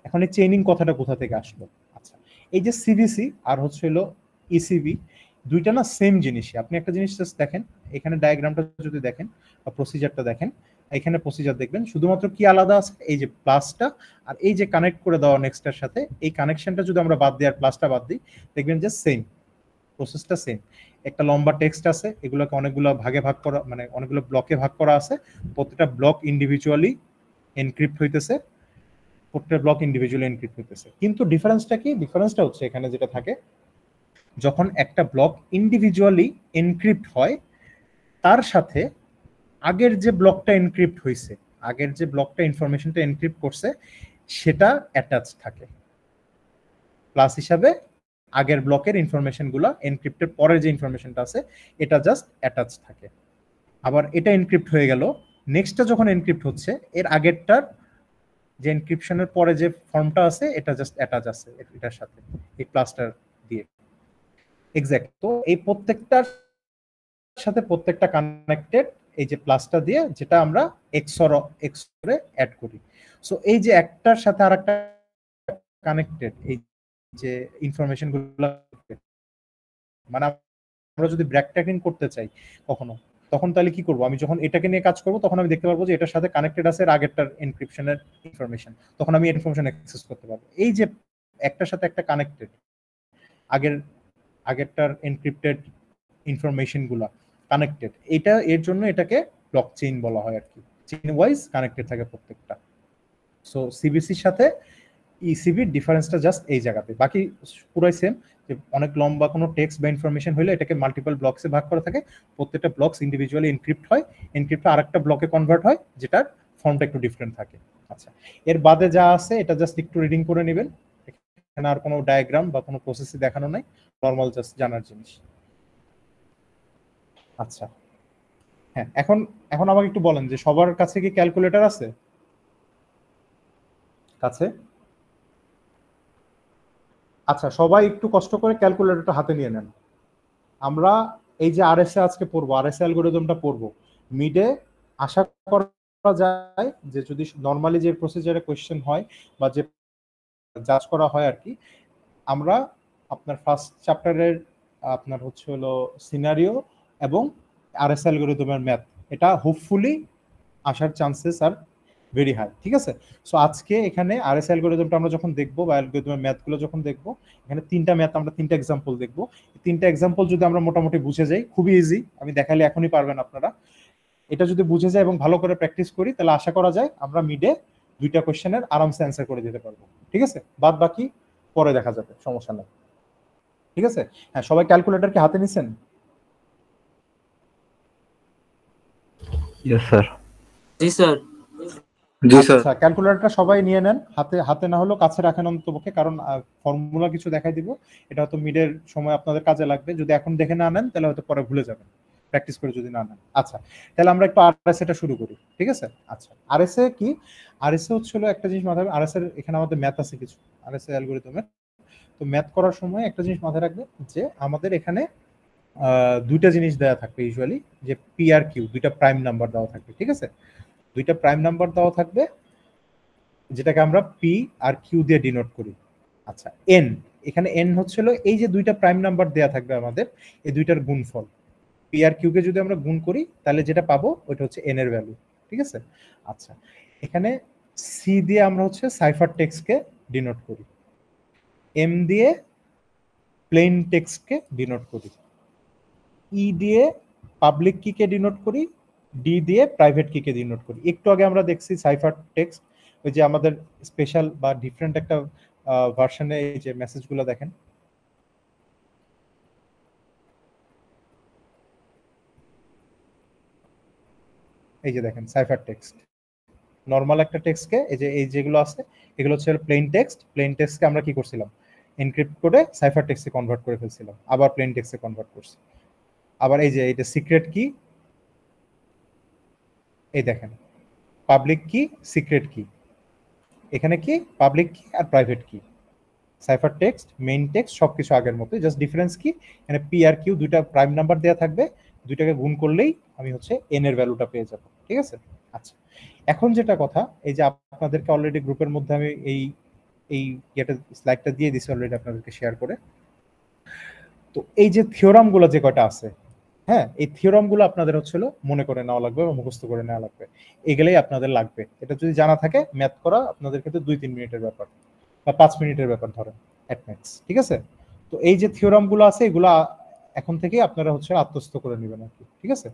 এখন এই চেইনিং কথাটা কোথা থেকে আসলো? আচ্ছা, এই যে সিবিসি আর হচ্ছে হলো ইসিবি, দুইটা না সেম জিনিসই। আপনি একটা জিনিস জাস্ট দেখেন, এখানে ডায়াগ্রামটা যদি দেখেন বা প্রসিজারটা দেখেন, এখানে প্রসিজার দেখবেন শুধুমাত্র কি আলাদা আছে, এই যে প্লাসটা আর এই যে কানেক্ট করে দেওয়া নেক্সটের সাথে এই কানেকশনটা যদি আমরা বাদ দিই আর প্লাসটা বাদ দিই, দেখবেন যে সেম প্রসেসটা সেম। একটা লম্বা টেক্সট আছে, এগুলোকে অনেকগুলো ভাগে ভাগ করা, মানে অনেকগুলো ব্লকে ভাগ করা আছে, প্রত্যেকটা ব্লক ইন্ডিভিজুয়ালি এনক্রিপ্ট হইতেছে, প্রত্যেকটা ব্লক ইন্ডিভিজুয়ালি এনক্রিপ্ট হইতেছে। কিন্তু ডিফারেন্সটা কি, ডিফারেন্সটা হচ্ছে এখানে যেটা থাকে, যখন একটা ব্লক ইন্ডিভিজুয়ালি এনক্রিপ্ট হয় তার সাথে আগের যে ব্লকটা এনক্রিপ্ট হয়েছে, আগের যে ব্লকটা ইনফরমেশনটা এনক্রিপ্ট করছে সেটা অ্যাটাচ থাকে প্লাস হিসাবে, আগের ব্লকের ইনফরমেশনগুলো এনক্রিপ্টের পরে যে ইনফরমেশনটা আছে এটা জাস্ট অ্যাটাচ থাকে। আবার এটা এনক্রিপ্ট হয়ে গেল, নেক্সটটা যখন এনক্রিপ্ট হচ্ছে এর আগেরটার যে এনক্রিপশনের পরে যে ফর্মটা আছে এটা জাস্ট অ্যাটাচ আছে এটার সাথে এই প্লাসটার দিয়ে এক্স্যাক্ট। তো এই প্রত্যেকটার সাথে প্রত্যেকটা কানেক্টেড এই যে প্লাসটা দিয়ে, যেটা আমরা এক্সরে অ্যাড করি। সো এই যে একটার সাথে আরেকটা কানেক্টেড এই যে ইনফরমেশন গুলো, মানে আমরা যদি ব্র্যাক ট্র্যাকিং করতে চাই কখনো, তখন তাহলে কি করব, আমি যখন এটাকে নিয়ে কাজ করব তখন আমি দেখতে পারবো যে এটার সাথে কানেক্টেড আছে এর আগেরটার এনক্রিপশনের ইনফরমেশন, তখন আমি ইনফরমেশন অ্যাক্সেস করতে পারবো। এই যে একটার সাথে একটা কানেক্টেড আগেরটার এনক্রিপ্টেড ইনফরমেশন গুলা কানেক্টেড, এটা এর জন্য এটাকে ব্লক চেইন বলা হয় আর কি, চেইন ওয়াইজ কানেক্টেড থাকে প্রত্যেকটা। সো সিবিসির সাথে ইসিবির ডিফারেন্সটা জাস্ট এই জায়গাতে, বাকি পুরাই সেম। যে অনেক লম্বা কোনো টেক্সট বা ইনফরমেশন হলে এটাকে মাল্টিপল ব্লকসে ভাগ করা থাকে, প্রত্যেকটা ব্লকস ইন্ডিভিজুয়ালি এনক্রিপ্ট হয়, এনক্রিপ্ট আরেকটা ব্লকে কনভার্ট হয় যেটার ফর্মটা একটু ডিফারেন্ট থাকে। আচ্ছা, এর বাদে যা আছে এটা জাস্ট একটু রিডিং করে নেবেন, এখানে আর কোনো ডায়াগ্রাম বা কোনো প্রসেসই দেখানো নাই, নর্মাল জাস্ট জানার জিনিস। আচ্ছা হ্যাঁ, এখন এখন আমাকে একটু বলেন যে সবার কাছে কি ক্যালকুলেটর আছে কাছে? আচ্ছা, সবাই একটু কষ্ট করে ক্যালকুলেটরটা হাতে নিয়ে নেন। আমরা এই যে আরএসএ আজকে পড়বো, আরএসএ অ্যালগরিদমটা পড়বো, মিডে আশা করা যায় যে যদি নর্মালি যে প্রসিজারে কোয়েশ্চেন হয় বা যে জাজ করা হয় আর কি, আমরা আপনার ফার্স্ট চ্যাপ্টারের আপনার হচ্ছে হলো সিনারিও এবং আরএসএ অ্যালগরিদমের ম্যাথ, এটা হোপফুলি আসার চান্সেস আর ভেরি হাই। ঠিক আছে, সো আজকে এখানে আরএস অ্যালগরিদমটা আমরা যখন দেখবো বা অ্যালগরিদমের ম্যাথগুলো যখন দেখবো, এখানে তিনটা ম্যাথ আমরা তিনটা এক্সাম্পল দেখবো। তিনটা এক্সাম্পল যদি আমরা মোটামুটি বুঝে যাই, খুবই ইজি, আমি দেখালে এখনই পারবেন আপনারা। এটা যদি বুঝে যায় এবং ভালো করে প্র্যাকটিস করি তাহলে আশা করা যায় আমরা মিডে দুইটা কোশ্চেনের আরামসে অ্যান্সার করে দিতে পারবো। ঠিক আছে, বাদ বাকি পরে দেখা যাবে, সমস্যা নেই। ঠিক আছে, হ্যাঁ সবাই ক্যালকুলেটর কি হাতে নিছেন? Yes sir. জি স্যার। জি স্যার। আচ্ছা, ক্যালকুলেটরটা সবাই নিয়ে নেন, হাতে হাতে না হলেও কাছে রাখেন অন্ততপক্ষে, কারণ ফর্মুলা কিছু দেখাই দিব, এটা হয়তো মিডের সময় আপনাদের কাজে লাগবে। যদি এখন দেখে না নেন তাহলে হয়তো পরে ভুলে যাবেন, প্র্যাকটিস করে যদি না নেন। আচ্ছা, তাহলে আমরা একটু আরএসএ টা শুরু করি। ঠিক আছে, আচ্ছা আরএসএ কি? আরএসএ হচ্ছিল একটা জিনিস মাথায়, আরএসএ এখানে আমাদের ম্যাথ আছে কিছু, আরএসএ অ্যালগরিদমের। তো ম্যাথ করার সময় একটা জিনিস মাথায় রাখবে যে আমাদের এখানে দুইটা জিনিস দেওয়া থাকবে ইউজুয়ালি, যে পি আর কিউ, দুইটা প্রাইম নাম্বার দেওয়া থাকবে। ঠিক আছে, দুইটা প্রাইম নাম্বার দেওয়া থাকবে যেটাকে আমরা পি আর কিউ দিয়ে ডিনোট করি। আচ্ছা, এন, এখানে এন হচ্ছিল এই যে দুইটা প্রাইম নাম্বার দেয়া থাকবে আমাদের, এই দুইটার গুণফল। পি আর কিউ কে যদি আমরা গুণ করি তাহলে যেটা পাবো ওইটা হচ্ছে এন এর ভ্যালু। ঠিক আছে, আচ্ছা এখানে সি দিয়ে আমরা হচ্ছে সাইফার টেক্সটকে ডিনোট করি, এম দিয়ে প্লেন টেক্সটকে ডিনোট করি, ই দিয়ে পাবলিক কিকে ডিনোট করি, ডি দিয়ে প্রাইভেট কিকে ডিনোট করি। একটু আগে আমরা দেখছি সাইফার টেক্সট, ওই যে আমাদের স্পেশাল বা ডিফারেন্ট একটা ভার্সনে এই যে মেসেজগুলো দেখেন, এই যে দেখেন সাইফার টেক্সট, নর্মাল একটা টেক্সটকে এই যে এই যেগুলো আছে এগুলো হচ্ছে প্লেন টেক্সট, প্লেন টেক্সটকে আমরা কি করছিলাম, এনক্রিপ্ট করে সাইফার টেক্সটে কনভার্ট করে ফেলছিলাম, আবার প্লেন টেক্সটে কনভার্ট করছি। আবার এই যে এটা সিক্রেট কি, এই দেখেন পাবলিক কি সিক্রেট কি, এখানে কি পাবলিক কি আর প্রাইভেট কি, সাইফার টেক্সট মেইন টেক্সট সবকিছু আগের মতো, জাস্ট ডিফারেন্স কি এখানে পি আর কিউ দুইটা প্রাইম নাম্বার দেওয়া থাকবে, দুইটাকে গুণ করলেই আমি হচ্ছে এন এর ভ্যালুটা পেয়ে যাব। ঠিক আছে, আচ্ছা এখন যেটা কথা, এই যে আপনাদেরকে অলরেডি গ্রুপের মধ্যে আমি এই এই এটা স্লাইডটা দিয়ে দিছি অলরেডি আপনাদেরকে শেয়ার করে। তো এই যে থিওরাম গুলো যে কয়টা আছে, হ্যাঁ এই থিওরাম গুলো আপনাদের হচ্ছিল মনে করে নেওয়া লাগবে বা মুখস্থ করে নেওয়া লাগবে, এগুলাই আপনাদের লাগবে। এটা যদি জানা থাকে ম্যাথ করা আপনাদের ক্ষেত্রে 2-3 মিনিটের ব্যাপার বা 5 মিনিটের ব্যাপার ধরেন এট ম্যাক্স। ঠিক আছে, তো এই যে থিওরাম গুলো আছে এগুলা এখন থেকে আপনারা হচ্ছে আত্মস্থ করে নেবেন আর কি। ঠিক আছে,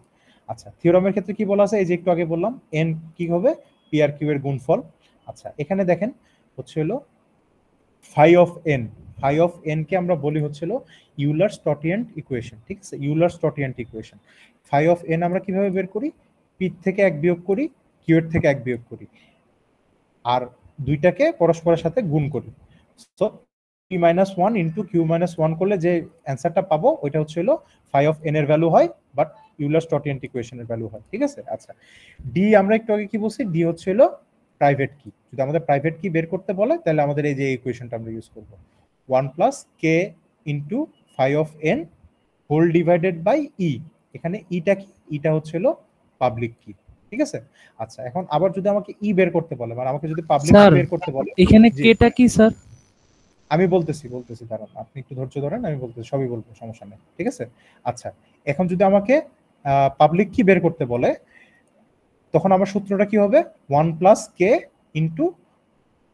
আচ্ছা থিওরামের ক্ষেত্রে কি বলা আছে, এই যে একটু আগে বললাম এন কি হবে, পি আর কিউ এর গুণফল। আচ্ছা এখানে দেখেন হচ্ছে হলো phi of N, phi of N কে আমরা বলি হচ্ছিল ইউলার-স্টটিয়েন্ট ইকুয়েশন। ঠিক আছে, Euler totient equation. Phi of N আমরা কিভাবে বের করি, পি থেকে 1 বিয়োগ করি, কিউ এর থেকে 1 বিয়োগ করি, আর দুইটাকে পরস্পরের সাথে গুণ করি। So P minus 1 into Q minus 1 করলে যে অ্যান্সারটা পাবো ওইটা হচ্ছে হলো ফাই অফ এন এর ভ্যালু হয়, বাট ইউলার স্টটিয়ান ইকুয়েশনের ভ্যালু হয়, ঠিক আছে। আচ্ছা, ডি আমরা একটু আগে কি বলছি, ডি হচ্ছে হলো প্রাইভেট কি। যদি আমাদের প্রাইভেট কি বের করতে বলে তাহলে আমাদের এই যে ইকুয়েশনটা আমরা ইউজ করব, 1 plus K into phi of N whole divided by E. এখানে ইটা কি, ইটা হচ্ছে হলো পাবলিক কি, ঠিক আছে। আচ্ছা, এখন আবার যদি আমাকে ই বের করতে বলে, মানে আমাকে যদি পাবলিক কি বের করতে বলে, এখানে কেটা কি স্যার? আমি বলতেছি দাঁড়ান, আপনি একটু ধৈর্য ধরেন, আমি বলতেছি, সবই বলবো, সমস্যা নেই, ঠিক আছে। আচ্ছা, এখন যদি আমাকে পাবলিক কি বের করতে বলে, তখন আমার সূত্রটা কি হবে, 1 plus K into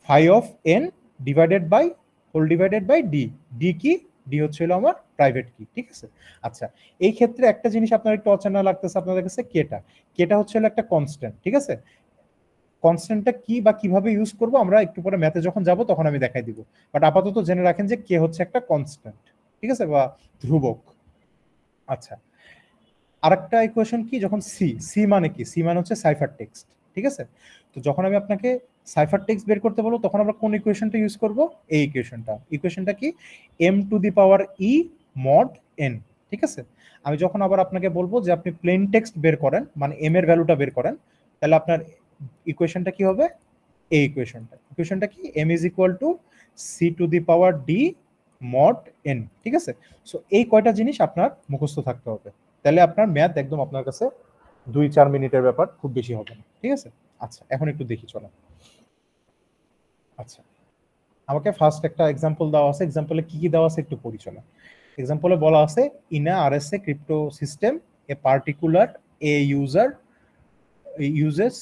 phi of N divided by whole divided by D. D কি, ডি হচ্ছে হলো আমার প্রাইভেট কি, ঠিক আছে। আচ্ছা, এই ক্ষেত্রে একটা জিনিস আপনার একটু অচেনা লাগতেছে আপনাদের কাছে, কেটা। কেটা হচ্ছে হলো একটা কনস্ট্যান্ট, ঠিক আছে। কনস্ট্যান্টটা কি বা কিভাবে ইউজ করব আমরা একটু পরে ম্যাথে যখন যাব তখন আমি দেখাই দিব, বাট আপাতত জেনে রাখেন যে কে হচ্ছে একটা কনস্ট্যান্ট, ঠিক আছে, বা ধ্রুবক। আচ্ছা, আরেকটা ইকুয়েশন কি, যখন সি, সি মানে কি, সি মানে হচ্ছে সাইফার টেক্সট, ঠিক আছে। তো যখন আমি আপনাকে সাইফার টেক্সট বের করতে বলবো তখন আমরা কোন ইকুয়েশনটা ইউজ করব, এই ইকুয়েশনটা কি, M to the power E mod N, ঠিক আছে। আমি যখন আবার আপনাকে বলবো যে আপনি প্লেন টেক্সট বের করেন, মানে এম এর ভ্যালুটা বের করেন, তাহলে আপনার ইকুয়েশনটা কি হবে, এই ইকুয়েশনটা কি, M is equal to C to the power D mod N, ঠিক আছে। সো এই কয়টা জিনিস আপনার মুখস্থ থাকতে হবে, তাহলে আপনার ম্যাথ একদম আপনার কাছে 2-4 মিনিটের ব্যাপার, খুব বেশি হবে না, ঠিক আছে। আচ্ছা, এখন একটু দেখি চলো। আচ্ছা, আমাকে ফার্স্ট একটা এক্সাম্পল দেওয়া আছে, এক্সাম্পলে কি কি দেওয়া আছে একটু পড়ি চলো। এক্সাম্পলে বলা আছে, in a RSA crypto system a particular a user uses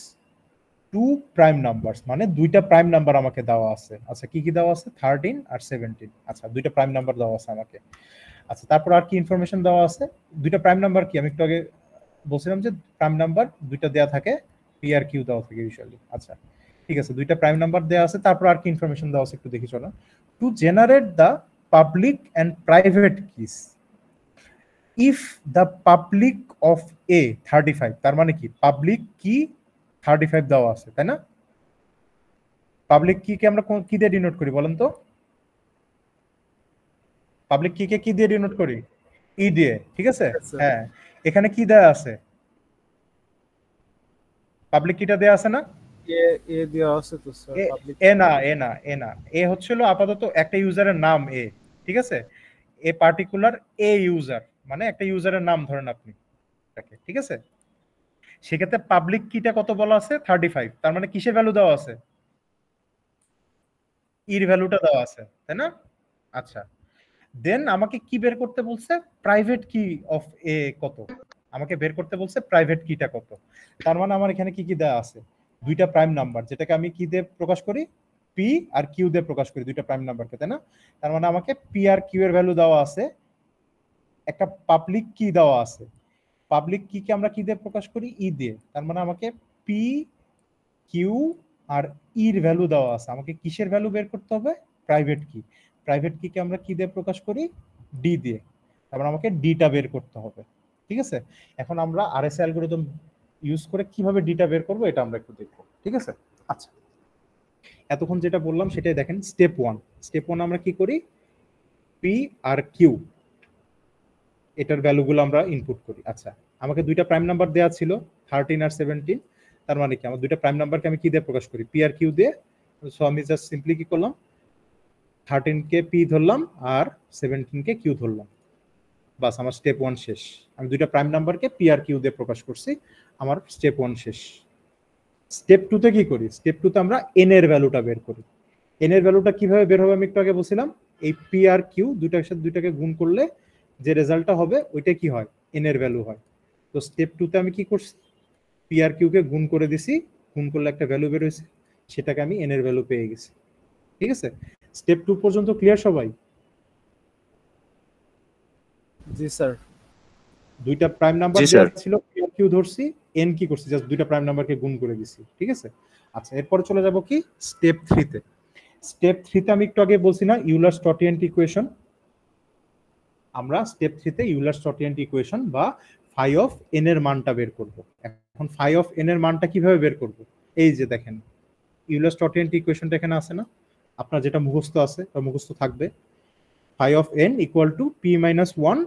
two prime numbers, মানে দুইটা প্রাইম নাম্বার আমাকে দেওয়া আছে। আচ্ছা, কি কি দেওয়া আছে, 13 আর 17। আচ্ছা, দুইটা প্রাইম নাম্বার দেওয়া আছে আমাকে। আচ্ছা, তারপর আর কি ইনফরমেশন দেওয়া আছে, দুইটা প্রাইম নাম্বার কি, আমি একটু আগে বলছিলাম যে প্রাইম নাম্বার দুইটা দেওয়া থাকে, পি আর কিউ দেওয়া থাকে ইউজুয়ালি। আচ্ছা, ঠিক আছে, দুইটা প্রাইম নাম্বার দেওয়া আছে, তারপর আর কি ইনফরমেশন দেওয়া আছে একটু দেখি চলো। To generate the public and private keys if the public of A 35, তার মানে কি, পাবলিক কি 35 দেওয়া আছে, তাই না। পাবলিক কি কে আমরা কি দিয়ে ডিনোট করি বলেন তো, পাবলিক কি কে কি দিয়ে ডিনোট করি, ই দিয়ে, ঠিক আছে। হ্যাঁ, এখানে কি দেয়া আছে, পাবলিক কিটা দেয়া আছে না, এ দেওয়া আছে তো স্যার, পাবলিক এ হচ্ছিল আপাতত একটা ইউজারের নাম এ, ঠিক আছে। এ পার্টিকুলার এ ইউজার, মানে একটা ইউজারের নাম ধরেন আপনি, ঠিক আছে। সেক্ষেত্রে পাবলিক কিটা কত বলা আছে, 35, তার মানে কিসের ভ্যালু দেওয়া আছে, ইর ভ্যালুটা দেওয়া আছে, তাই না। আচ্ছা, দেন আমাকে কি বের করতে বলছে, প্রাইভেট কি অফ এ কত, আমাকে বের করতে বলছে প্রাইভেট কিটা কত। তার মানে আমার এখানে কি কি দেওয়া আছে, দুইটা প্রাইম নাম্বার, যেটাকে আমি কি দিয়ে প্রকাশ করি, পি আর কিউ দিয়ে প্রকাশ করি, দুইটা প্রাইম নাম্বারকে, তাই না। তার মানে আমাকে পি আর কিউ এর ভ্যালু দেওয়া আছে, একটা পাবলিক কি দেওয়া আছে, পাবলিক কি কে আমরা কি দিয়ে প্রকাশ করি, ই দিয়ে। তার মানে আমাকে পি কিউ আর ইর ভ্যালু দেওয়া আছে, আমাকে কিসের ভ্যালু বের করতে হবে, প্রাইভেট কি। প্রাইভেট কি কে আমরা কি দিয়ে প্রকাশ করি, ডি দিয়ে। তারপর আমাকে ডিটা বের করতে হবে, ঠিক আছে। এখন আমরা আরএসএ অ্যালগরিদম ইউজ করে কিভাবে ডিটা বের করব এটা আমরা একটু দেখব, ঠিক আছে। আচ্ছা, এতক্ষণ যেটা বললাম সেটাই দেখেন, স্টেপ 1। স্টেপ 1 আমরা কি করি, পি আর কিউ এটার ভ্যালুগুলো আমরা ইনপুট করি। আচ্ছা, আমাকে দুইটা প্রাইম নাম্বার দেওয়া ছিল, 13 আর 17। তার মানে কি, আমার দুইটা প্রাইম নাম্বারকে আমি কি দিয়ে প্রকাশ করি, পি আর কিউ দিয়ে। সো আমি জাস্ট সিম্পলি কি করলাম, 13 কে পি ধরলাম আর 17 কে কিউ ধরলাম, বাস আমার স্টেপ 1 শেষ। আমি দুইটা প্রাইম নাম্বারকে পি আর কিউ দিয়ে প্রকাশ করছি, আমার স্টেপ 1 শেষ। স্টেপ 2 তে কি করি, স্টেপ 2 তে আমরা এন এর ভ্যালুটা বের করি। এন এর ভ্যালুটা কিভাবে বের হবে আমি একটু আগে বলছিলাম, এই পি আর কিউ দুইটার সাথে দুইটাকে গুণ করলে যে রেজাল্টটা হবে ওইটা কি হয়, এন এর ভ্যালু হয়। তো স্টেপ 2 তে আমি কি করছি, পি আর কিউ কে গুণ করে দিছি, গুণ করলে একটা ভ্যালু বের হয়েছে, সেটাকে আমি এন এর ভ্যালু পেয়ে গেছি, ঠিক আছে। স্টেপ 2 পর্যন্ত ক্লিয়ার সবাই? জি স্যার। দুইটা প্রাইম নাম্বার দেওয়া ছিল, পি আর কিউ ধরছি, এন কি করছি, জাস্ট দুইটা প্রাইম নাম্বারকে গুণ করে দিছি, ঠিক আছে। আচ্ছা, এরপরে চলে যাব কি স্টেপ 3 তে। স্টেপ 3 তে আমি একটু আগে বলছি না, ইউলার স্টটিয়ান ইকুয়েশন। আমরা স্টেপ 3 তে ইউলার স্টটিয়ান ইকুয়েশন বা ফাই অফ এন এর মানটা বের করব। এখন ফাই অফ এন এর মানটা কিভাবে বের করব, এই যে দেখেন ইউলার স্টটিয়ান ইকুয়েশনটা এখানে আছে না, আপনার যেটা মুখস্থ আছে বা মুখস্থ থাকবে, phi of N equal to P minus 1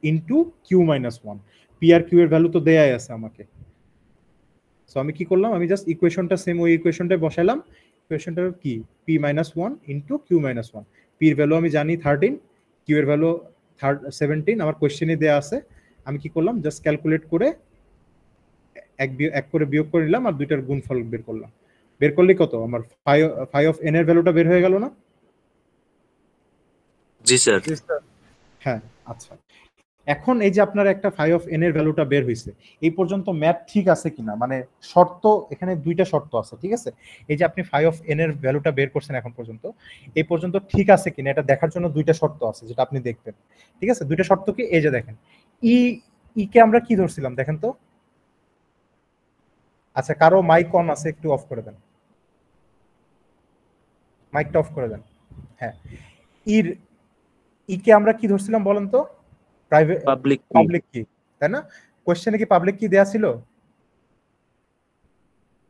into Q minus 1। P আর কিউ এর ভ্যালু তো দেয়াই আছে আমাকে। সো আমি কি করলাম, আমি জাস্ট ইকুয়েশনটা সেম ওই ইকুয়েশনটাই বসাইলাম। ইকুয়েশনটা কি, P minus one into Q minus one. P এর ভ্যালু আমি জানি 13, কিউ এর ভ্যালু 17, আমার কোয়েশ্চেনে দেওয়া আছে। আমি কি করলাম, জাস্ট ক্যালকুলেট করে এক করে বিয়োগ করে নিলাম আর দুইটার গুণফল বের করলাম। বের করলে কত, আমার ফাই অফ এন এর ভ্যালুটা বের হয়ে গেল না? জি স্যার। হ্যাঁ, আচ্ছা। এখন এই যে আপনার একটা ফাই অফ এন এর ভ্যালুটা বের হয়েছে, এই পর্যন্ত ম্যাথ ঠিক আছে কিনা, মানে শর্ত, এখানে দুইটা শর্ত আছে, ঠিক আছে? এই যে আপনি ফাই অফ এন এর ভ্যালুটা বের করছেন এখন পর্যন্ত, এই পর্যন্ত ঠিক আছে কিনা এটা দেখার জন্য দুইটা শর্ত আছে যেটা আপনি দেখবেন, ঠিক আছে? দুইটা শর্ত কি, এই যে দেখেন, ই কে আমরা কি ধরছিলাম দেখেন তো। আচ্ছা, কারো মাইক অন আছে, একটু অফ করে দেন, মাইকটা অফ করে দেন। হ্যাঁ, ই কে আমরা কি ধরছিলাম বলেন তো? প্রাইভেট পাবলিক কি, তাই না? কোশ্চেনে কি পাবলিক কি দেয়া ছিল?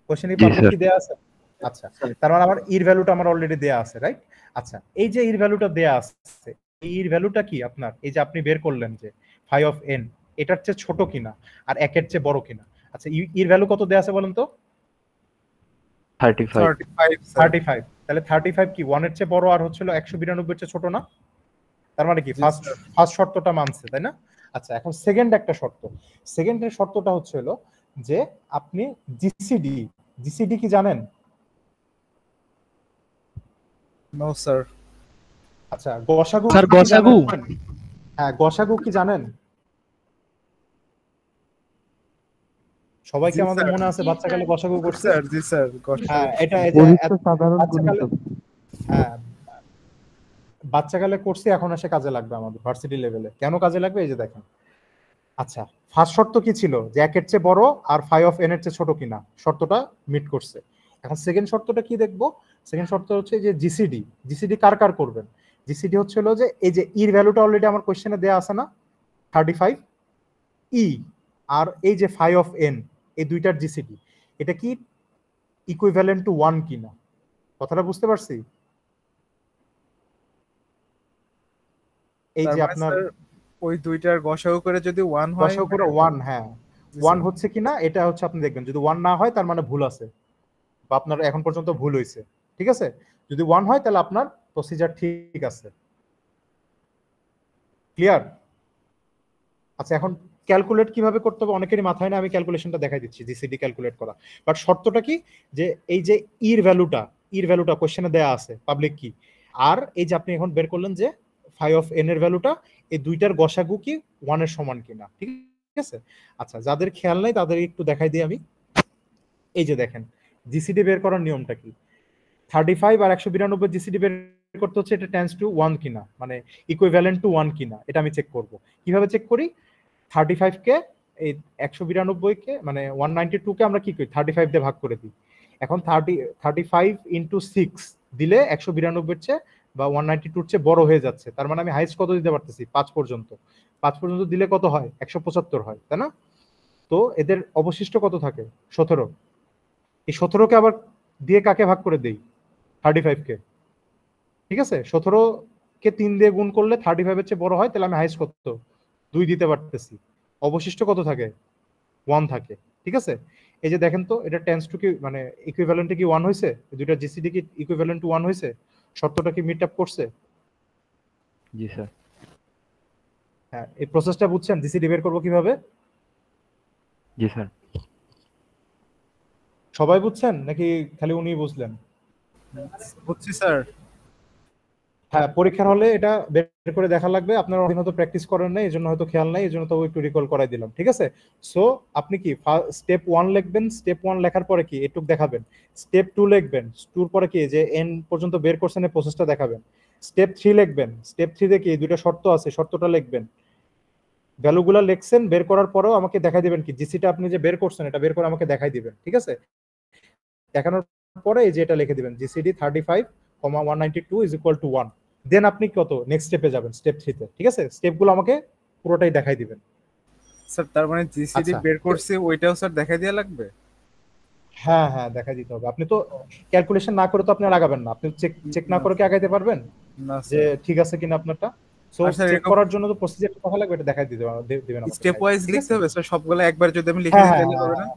কোশ্চেনে পাবলিক কি দেয়া আছে? আচ্ছা, তার মানে আমার ইর ভ্যালুটা আমার অলরেডি দেয়া আছে, রাইট? আচ্ছা, এই যে ইর ভ্যালুটা দেয়া আছে, এই ইর ভ্যালুটা কি আপনার, এই যে আপনি বের করলেন যে ফাই অফ এন, এটার চেয়ে ছোট কিনা আর একের চেয়ে বড় কিনা। আচ্ছা, ইর ভ্যালু কত দেয়া আছে বলেন তো? 35। তাহলে 35 কি 1 এর চেয়ে বড় আর হচ্ছিল 192 এর চেয়ে ছোট না? তার মানে কি ফার্স্ট শর্তটা মানছে, তাই না? আচ্ছা, এখন সেকেন্ড একটা শর্ত, সেকেন্ডের শর্তটা হচ্ছে হলো যে আপনি জিসিডি কি জানেন? No sir. আচ্ছা, গসাগু স্যার গসাগু, হ্যাঁ গসাগু কি জানেন? সবাইকে আমাদের মনে আছে বাচ্চাকালে গসাগু করছে। স্যার জি স্যার হ্যাঁ, এটা সাধারণ গণিত। হ্যাঁ, বাচ্চাকালে করছি, এখন এসে কাজে লাগবে আমাদের ভার্সিটি লেভেলে। কেন কাজে লাগবে, এই যে দেখেন। আচ্ছা, ফার্স্ট শর্ত কি ছিল, যে একের চেয়ে বড় আর ফাই অফ এন এর চেয়ে ছোট কিনা, শর্তটা মিট করছে। এখন সেকেন্ড শর্তটা কি দেখবো, সেকেন্ড শর্ত হচ্ছে যে জিসিডি কার কার করবেন। জিসিডি হচ্ছে হলো যে এই যে ইর ভ্যালুটা অলরেডি আমার কোশ্চেনে দেয়া আছে না, 35, ই আর এই যে ফাই অফ এন, এই দুইটার জিসিডি এটা কি ইকুইভ্যালেন্ট টু 1 কিনা, কথাটা বুঝতে পারছি? এই যে আপনার ওই দুইটার গসাগু করে যদি 1 হয়, গসাগু করে 1, হ্যাঁ 1 হচ্ছে কিনা এটা হচ্ছে আপনি দেখবেন। যদি 1 না হয় তার মানে ভুল আছে, বা আপনার এখন পর্যন্ত ভুল হয়েছে, ঠিক আছে? যদি 1 হয় তাহলে আপনার প্রসিজার ঠিক আছে। ক্লিয়ার? আচ্ছা, এখন ক্যালকুলেট কিভাবে করতে হবে অনেকেরই মাথায় না, আমি ক্যালকুলেশনটা দেখাই দিচ্ছি জিসিডি ক্যালকুলেট করা। বাট শর্তটা কি, যে এই যে ইর ভ্যালুটা কোশ্চেনে দেয়া আছে পাবলিক কি, আর এই যে আপনি এখন বের করলেন যে ফাই অফ এন এর ভ্যালুটা, এই দুইটার গসাগু কি 1 এর সমান কিনা, ঠিক আছে? আচ্ছা, যাদের খেয়াল নাই তাদের একটু দেখাই দিই আমি। এই যে দেখেন, জিসিডি বের করার নিয়মটা কি, 35 আর 192 জিসিডি বের করতে হচ্ছে এটা টেন্স টু 1 কিনা, মানে ইকুইভ্যালেন্ট টু 1 কিনা, এটা আমি চেক করব। কিভাবে চেক করি, 35 কে এই 192 কে মানে 192 কে আমরা কি করি 35 দিয়ে ভাগ করে দিই। এখন 35 ইনটু 6 দিলে 192 এর চেয়ে বা 192 এর চেয়ে বড় হয়ে যাচ্ছে, তার মানে আমি হাইস্ট কত দিতে পারতেছি, 5 পর্যন্ত। 5 পর্যন্ত দিলে কত হয়, 175 হয়, তাই না? তো এদের অবশিষ্ট কত থাকে, 17। এই 17 কে আবার দিয়ে কাকে ভাগ করে দেই, 35 কে, ঠিক আছে? 17 কে 3 দিয়ে গুণ করলে 35 এর চেয়ে বড় হয়, তাহলে আমি হাইস্ট কত 2 দিতে পারতেছি। অবশিষ্ট কত থাকে, 1 থাকে, ঠিক আছে? এই যে দেখেন তো, এটা টেন্স টু কি মানে ইকুইভ্যালেন্টে কি 1 হইছে, দুইটা জিসিডি কি ইকুইভ্যালেন্ট টু 1 হইছে, শর্তটা কি মিট আপ করছে? জি স্যার। হ্যাঁ, এই প্রসেসটা বুঝছেন জিসিডি বের করব কিভাবে? জি স্যার। সবাই বুঝছেন নাকি খালি উনি বুঝলেন? বুঝছি স্যার। হ্যাঁ, পরীক্ষার হলে এটা বের করে দেখা লাগবে। আপনারা অনেক হয়তো প্র্যাকটিস করেন নাই, এজন্য হয়তো খেয়াল নাই, এজন্য তো একটু রিকল করাই দিলাম, ঠিক আছে? সো আপনি কি স্টেপ 1 লিখবেন, স্টেপ 1 লেখার পরে কি এটুক দেখাবেন, স্টেপ 2 লিখবেন, 2 পরে কি যে এন পর্যন্ত বের করছেন এই প্রসেসটা দেখাবেন, স্টেপ 3 লিখবেন, স্টেপ 3 তে কি দুইটা শর্ত আছে, শর্তটা লিখবেন, ভ্যালুগুলো লিখছেন, বের করার পরেও আমাকে দেখাই দিবেন কি জিসিটা আপনি যে বের করছেন এটা বের করে আমাকে দেখাই দিবেন, ঠিক আছে? দেখানোর পরে এই যে এটা লিখে দিবেন জিসিডি 35, 192 ইজ ইকুয়াল টু 1। দেন আপনি কত নেক্সট স্টেপে যাবেন, স্টেপ 3 তে, ঠিক আছে? স্টেপগুলো আমাকে পুরোটাই দেখাই দিবেন। স্যার তার মানে জিসিডি আচ্ছা। বের করছে ওইটাও স্যার দেখাই দেয়া লাগবে? হ্যাঁ হ্যাঁ, দেখাই দিতে হবে। আপনি তো ক্যালকুলেশন না করে তো আপনি আগাবেন না, আপনি চেক না করে কি আগাইতে পারবেন না যে স্যার। ঠিক আছে কিনা আপনারটা? সো আর স্যার চেক এরকম করার জন্য তো প্রসিজার কথা লাগবে, এটা দেখাই দিবেন আমাকে, স্টেপ ওয়াইজ ঠিক লিখতে আছে? হবে স্যার, সবগুলো একবার যদি আমি লিখে হ্যাঁ দিই হ্যাঁ তাহলে হবে না?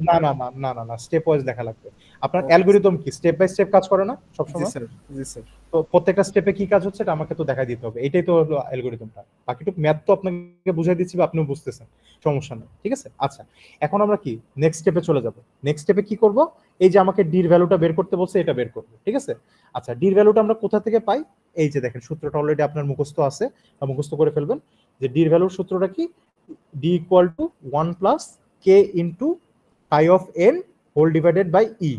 না না না না না না, স্টেপ ওয়াইজ লেখা লাগবে। আপনার ওকে অ্যালগরিদম কি স্টেপ বাই স্টেপ কাজ করে না জি সবসময়? স্যার, জি স্যার। তো প্রত্যেকটা স্টেপে কি কাজ হচ্ছে এটা আমাকে তো দেখাই দিতে হবে, এটাই তো হলো অ্যালগরিদমটা। বাকিটুকু ম্যাথ তো আপনাকে বুঝাই দিচ্ছি বা আপনিও বুঝতেছেন, সমস্যা নেই, ঠিক আছে? আচ্ছা, এখন আমরা কি নেক্সট স্টেপে চলে যাব। নেক্সট স্টেপে কি করব, এই যে আমাকে ডির ভ্যালুটা বের করতে বলছে, এটা বের করব, ঠিক আছে? আচ্ছা, ডির ভ্যালুটা আমরা কোথা থেকে পাই? এই যে দেখেন সূত্রটা অলরেডি আপনার মুখস্থ আছে বা মুখস্থ করে ফেলবেন, যে ডির ভ্যালুর সূত্রটা কি, D equal to 1 plus K into pi of N whole divided by E.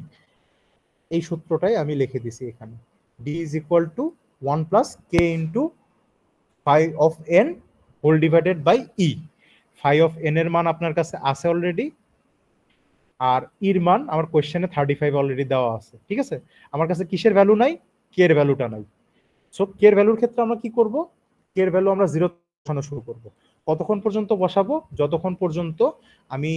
এই সূত্রটাই আমি লিখে দিছি এখানে, D is equal to 1 plus K into phi of N whole divided by E. Phi of N এর মান আপনার কাছে আছে অলরেডি, আর ইর মান আমার কোয়েশ্চেনে 35 অলরেডি দেওয়া আছে, ঠিক আছে? আমার কাছে কিসের ভ্যালু নাই, কে এর ভ্যালুটা নাই। সো কে এর ভ্যালুর ক্ষেত্রে আমরা কি করব, কে এর ভ্যালু আমরা 0 বসানো শুরু করব। কতক্ষণ পর্যন্ত বসাবো, যতক্ষণ পর্যন্ত আমি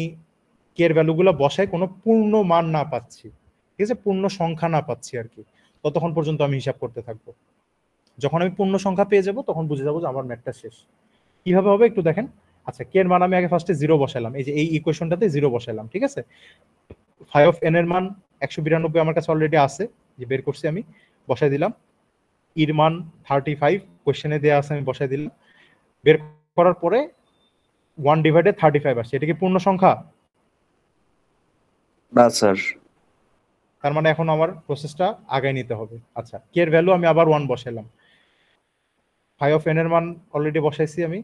কে এর ভ্যালুগুলো বসাই কোনো পূর্ণ মান না পাচ্ছি, ঠিক আছে, পূর্ণ সংখ্যা না পাচ্ছি আর কি, ততক্ষণ পর্যন্ত আমি হিসাব করতে থাকবো। যখন আমি পূর্ণ সংখ্যা পেয়ে যাব তখন বুঝে যাবো যে আমার ম্যাথটা শেষ। কিভাবে হবে একটু দেখেন। আচ্ছা, কে এর মান আমি আগে ফার্স্টে 0 বসাইলাম, এই যে এই ইকুয়েশনটাতে 0 বসাইলাম, ঠিক আছে? ফাই অফ এন এর মান 192 আমার কাছে অলরেডি আছে, যে বের করছি আমি, বসাই দিলাম। ইর মান 35 কোয়েশ্চেনে দেওয়া আছে, আমি বসাই দিলাম। বের করার পরে 1 ডিভাইডেড 35 আসছে, এটা কি পূর্ণ সংখ্যা? না স্যার। তার মানে এখন আমার প্রসেসটা আগায় নিতে হবে। আচ্ছা, কে এর ভ্যালু আমি আবার 1 বসাইলাম, ফাই অফ এন এর মান অলরেডি বসাইছি আমি,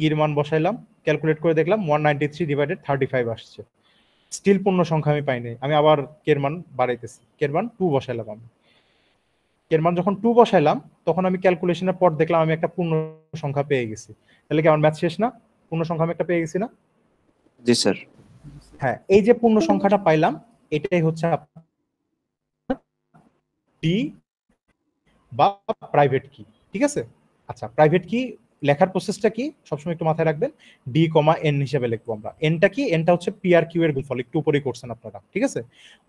ইর মান বসাইলাম, ক্যালকুলেট করে দেখলাম 193 ডিভাইডেড 35 আসছে। স্টিল পূর্ণ সংখ্যা আমি পাইনি, আমি আবার কে এর মান বাড়াইতেছি, কে এর মান 2 বসাইলাম আমি। কে এর মান যখন 2 বসাইলাম তখন আমি ক্যালকুলেশনের পর দেখলাম আমি একটা পূর্ণ সংখ্যা পেয়ে গেছি। তাহলে কি আমার ম্যাথ শেষ না? পূর্ণ সংখ্যা আমি একটা পেয়ে গেছি না? জি স্যার। হ্যাঁ, এই যে পূর্ণ সংখ্যাটা পাইলাম, এটাই হচ্ছে ডি বা প্রাইভেট কি, ঠিক আছে? আচ্ছা, প্রাইভেট কি লেখার প্রসেসটা কি সবসময় একটু মাথায় রাখবেন, ডি কমা এন হিসেবে লিখবো আমরা। এনটা কি, এনটা হচ্ছে পি আর কিউ এর গুণফল, একটু উপরেই করছেন আপনারা, ঠিক আছে?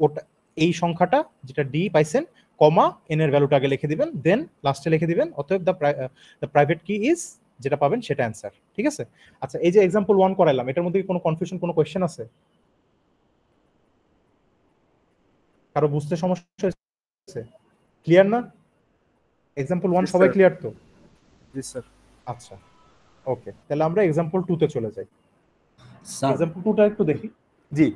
ওটা, এই সংখ্যাটা যেটা ডি পাইছেন, কমা এন এর ভ্যালুটা আগে লিখে দিবেন, দেন লাস্টে লিখে দিবেন অতএব দ্য প্রাইভেট কি ইজ, যেটা পাবেন সেটা অ্যান্সার, ঠিক আছে? আচ্ছা, এই যে এক্সাম্পল 1 করাইলাম, এটার মধ্যে কি কোনো কনফিউশন, কোনো কোয়েশ্চেন আছে? কারো বুঝতে সমস্যা হচ্ছে? ক্লিয়ার না? এক্সাম্পল 1 সবাই ক্লিয়ার তো? জি স্যার। আচ্ছা, ওকে, তাহলে আমরা এক্সাম্পল 2 তে চলে যাই। স্যার এক্সাম্পল 2টা একটু দেখি। জি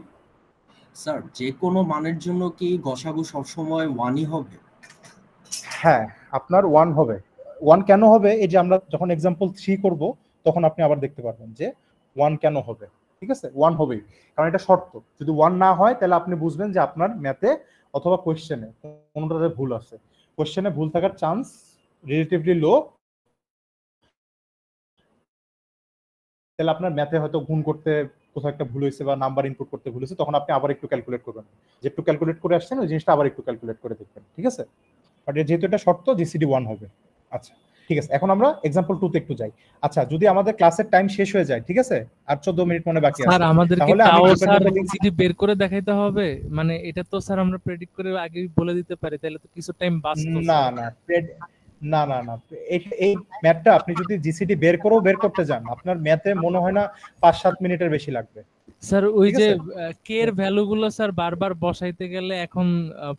স্যার, যে কোনো মানের জন্য কি গসাগু সবসময় 1ই হবে? হ্যাঁ, আপনার 1 হবে। 1 কেন হবে, এই যে আমরা যখন এক্সাম্পল 3 করব তখন আপনি আবার দেখতে পারবেন যে 1 কেন হবে, ঠিক আছে? 1 হবেই, কারণ এটা শর্ত। যদি 1 না হয় তাহলে আপনি বুঝবেন যে আপনার ম্যাথে অথবা কোশ্চেনে কোনোটাতে ভুল আছে। কোশ্চেনে ভুল থাকার চান্স রিলেটিভলি লো, তাহলে আপনার ম্যাথে হয়তো গুণ করতে কোথাও একটা ভুল হয়েছে বা নাম্বার ইনপুট করতে ভুল হয়েছে, তখন আপনি আবার একটু ক্যালকুলেট করবেন, যে একটু ক্যালকুলেট করে আসছেন ওই জিনিসটা আবার একটু ক্যালকুলেট করে দেখবেন, ঠিক আছে? বাট যেহেতু এটা শর্ত, জিসিডি 1 হবে। আচ্ছা, ঠিক আছে, এখন আমরা এক্সাম্পল 2 তে একটু যাই। আচ্ছা, যদি আমাদের ক্লাসের টাইম শেষ হয়ে যায়, ঠিক আছে, আর 14 মিনিট মনে বাকি আছে, স্যার আমাদেরকে তাহলে আমি তাও গ্রুপের স্যার মধ্যে লিংক, জিডি বের করে দেখাইতে হবে, মানে এটা তো স্যার আমরা প্রেডিক্ট করে আগেই বলে দিতে পারি, তাহলে তো কিছু টাইম বাঁচতো না স্যার। না না না না, এই ম্যাথটা আপনি যদি জিসিডি বের করেও বের করতে যান, আপনার ম্যাথে মনে হয় না 5-7 মিনিটের বেশি লাগবে। স্যার ওই ঠিক যে আছে? কে এর ভ্যালু গুলো স্যার বারবার বসাইতে গেলে এখন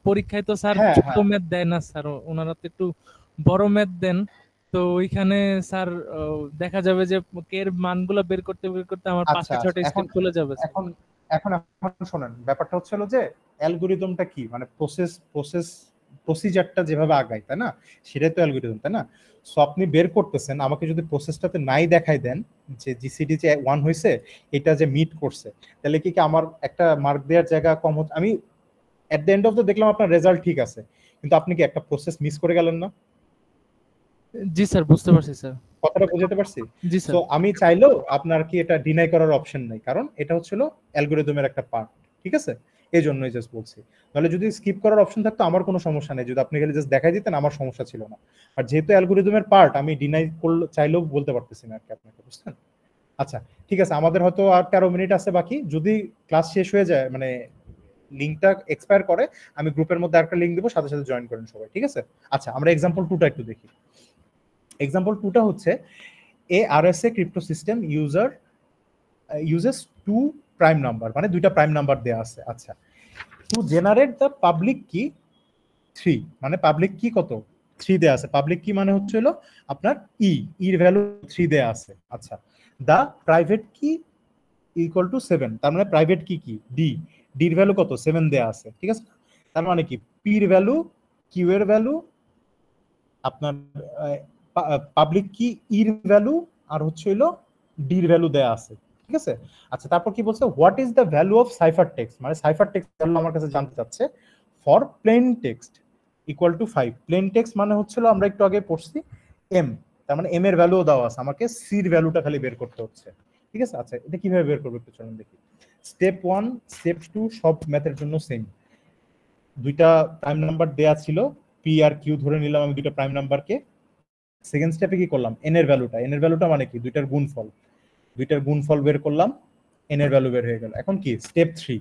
পরীক্ষায় তো স্যার হ্যাঁ ছোট হ্যাঁ, ম্যাথ দেয় না স্যার, ওনারা তো একটু বড় ম্যাথ দেন। তো ওইখানে স্যার দেখা যাবে যে কে এর মানগুলো বের করতে আমার আচ্ছা 5-6টা আচ্ছা, এখন স্টেপ চলে যাবে স্যার। এখন এখন এখন শোনেন, ব্যাপারটা হচ্ছে হলো যে অ্যালগরিদমটা কি, মানে প্রসিজারটা যেভাবে আগায়, তাই না? সেটাই তো অ্যালগরিদম, তাই না? সো আপনি বের করতেছেন, আমাকে যদি প্রসেসটাতে নাই দেখাই দেন যে জিসিডি যে 1 হয়েছে, এটা যে মিট করছে, তাহলে কি আমার একটা মার্ক দেওয়ার জায়গা কম হচ্ছে? আমি at the end of the দেখলাম আপনার রেজাল্ট ঠিক আছে, কিন্তু আপনি কি একটা প্রসেস মিস করে গেলেন না? জি স্যার, বুঝতে পারছি স্যার। কথাটা বুঝাতে পারছি? জি স্যার। সো আমি চাইলেও আপনার কি এটা ডিনাই করার অপশন নাই, কারণ এটা হচ্ছিল অ্যালগরিদমের একটা পার্ট, ঠিক আছে? এই জন্যই জাস্ট বলছি। তাহলে যদি স্কিপ করার অপশন থাকতো আমার কোনো সমস্যা নেই, যদি আপনি খালি জাস্ট দেখাই দিতেন আমার সমস্যা ছিল না। আর যেহেতু অ্যালগরিদমের পার্ট, আমি ডিনাই করলে চাইলেও বলতে পারতেছি না আর কি আপনাকে, বুঝছেন? আচ্ছা, ঠিক আছে, আমাদের হয়তো আর 13 মিনিট আছে বাকি। যদি ক্লাস শেষ হয়ে যায়, মানে লিংকটা এক্সপায়ার করে, আমি গ্রুপের মধ্যে আরেকটা লিংক দেবো, সাথে সাথে জয়েন করেন সবাই, ঠিক আছে? আচ্ছা, আমরা এক্সাম্পল 2টা একটু দেখি। এক্সাম্পল 2টা হচ্ছে a RSA crypto system uses 2 prime number, মানে দুইটা প্রাইম নাম্বার দেয়া আছে। আচ্ছা, টু জেনারেট দ্য পাবলিক কি 3, মানে পাবলিক কি কত 3 দেয়া আছে। পাবলিক কি মানে হচ্ছে হলো আপনার এর ভ্যালু 3 দেয়া আছে। আচ্ছা, দা প্রাইভেট কি ইকুয়াল টু 7, তার মানে প্রাইভেট কি কি ডির ভ্যালু কত 7 দেয়া আছে, ঠিক আছে। তার মানে কি পির ভ্যালু, কিউ এর ভ্যালু, আপনার পাবলিক কি ইর ভ্যালু, আর হচ্ছে হলো ডির ভ্যালু দেয়া আছে, ঠিক আছে। আচ্ছা, তারপর কি বলছে, what is the value of cipher text, মানে সাইফার টেক্সট ভ্যালু আমার কাছে জানতে চাচ্ছে for plane text equal to 5। Plane text মানে হচ্ছিল আমরা একটু আগে পড়ছি এম, তার মানে এম এর ভ্যালুও দেওয়া আছে, আমাকে সির ভ্যালুটা খালি বের করতে হচ্ছে, ঠিক আছে। আচ্ছা, এটা কিভাবে বের করবো একটু চলুন দেখি। স্টেপ 1 স্টেপ 2 সব ম্যাথের জন্য সেম। দুইটা প্রাইম নাম্বার দেয়া ছিল, পি আর কিউ ধরে নিলাম আমি দুইটা প্রাইম নাম্বারকে। সেকেন্ড স্টেপে কি করলাম, এন এর ভ্যালুটা মানে কি দুইটার গুণফল বের করলাম, এন এর ভ্যালু বের হয়ে গেল। এখন কি স্টেপ 3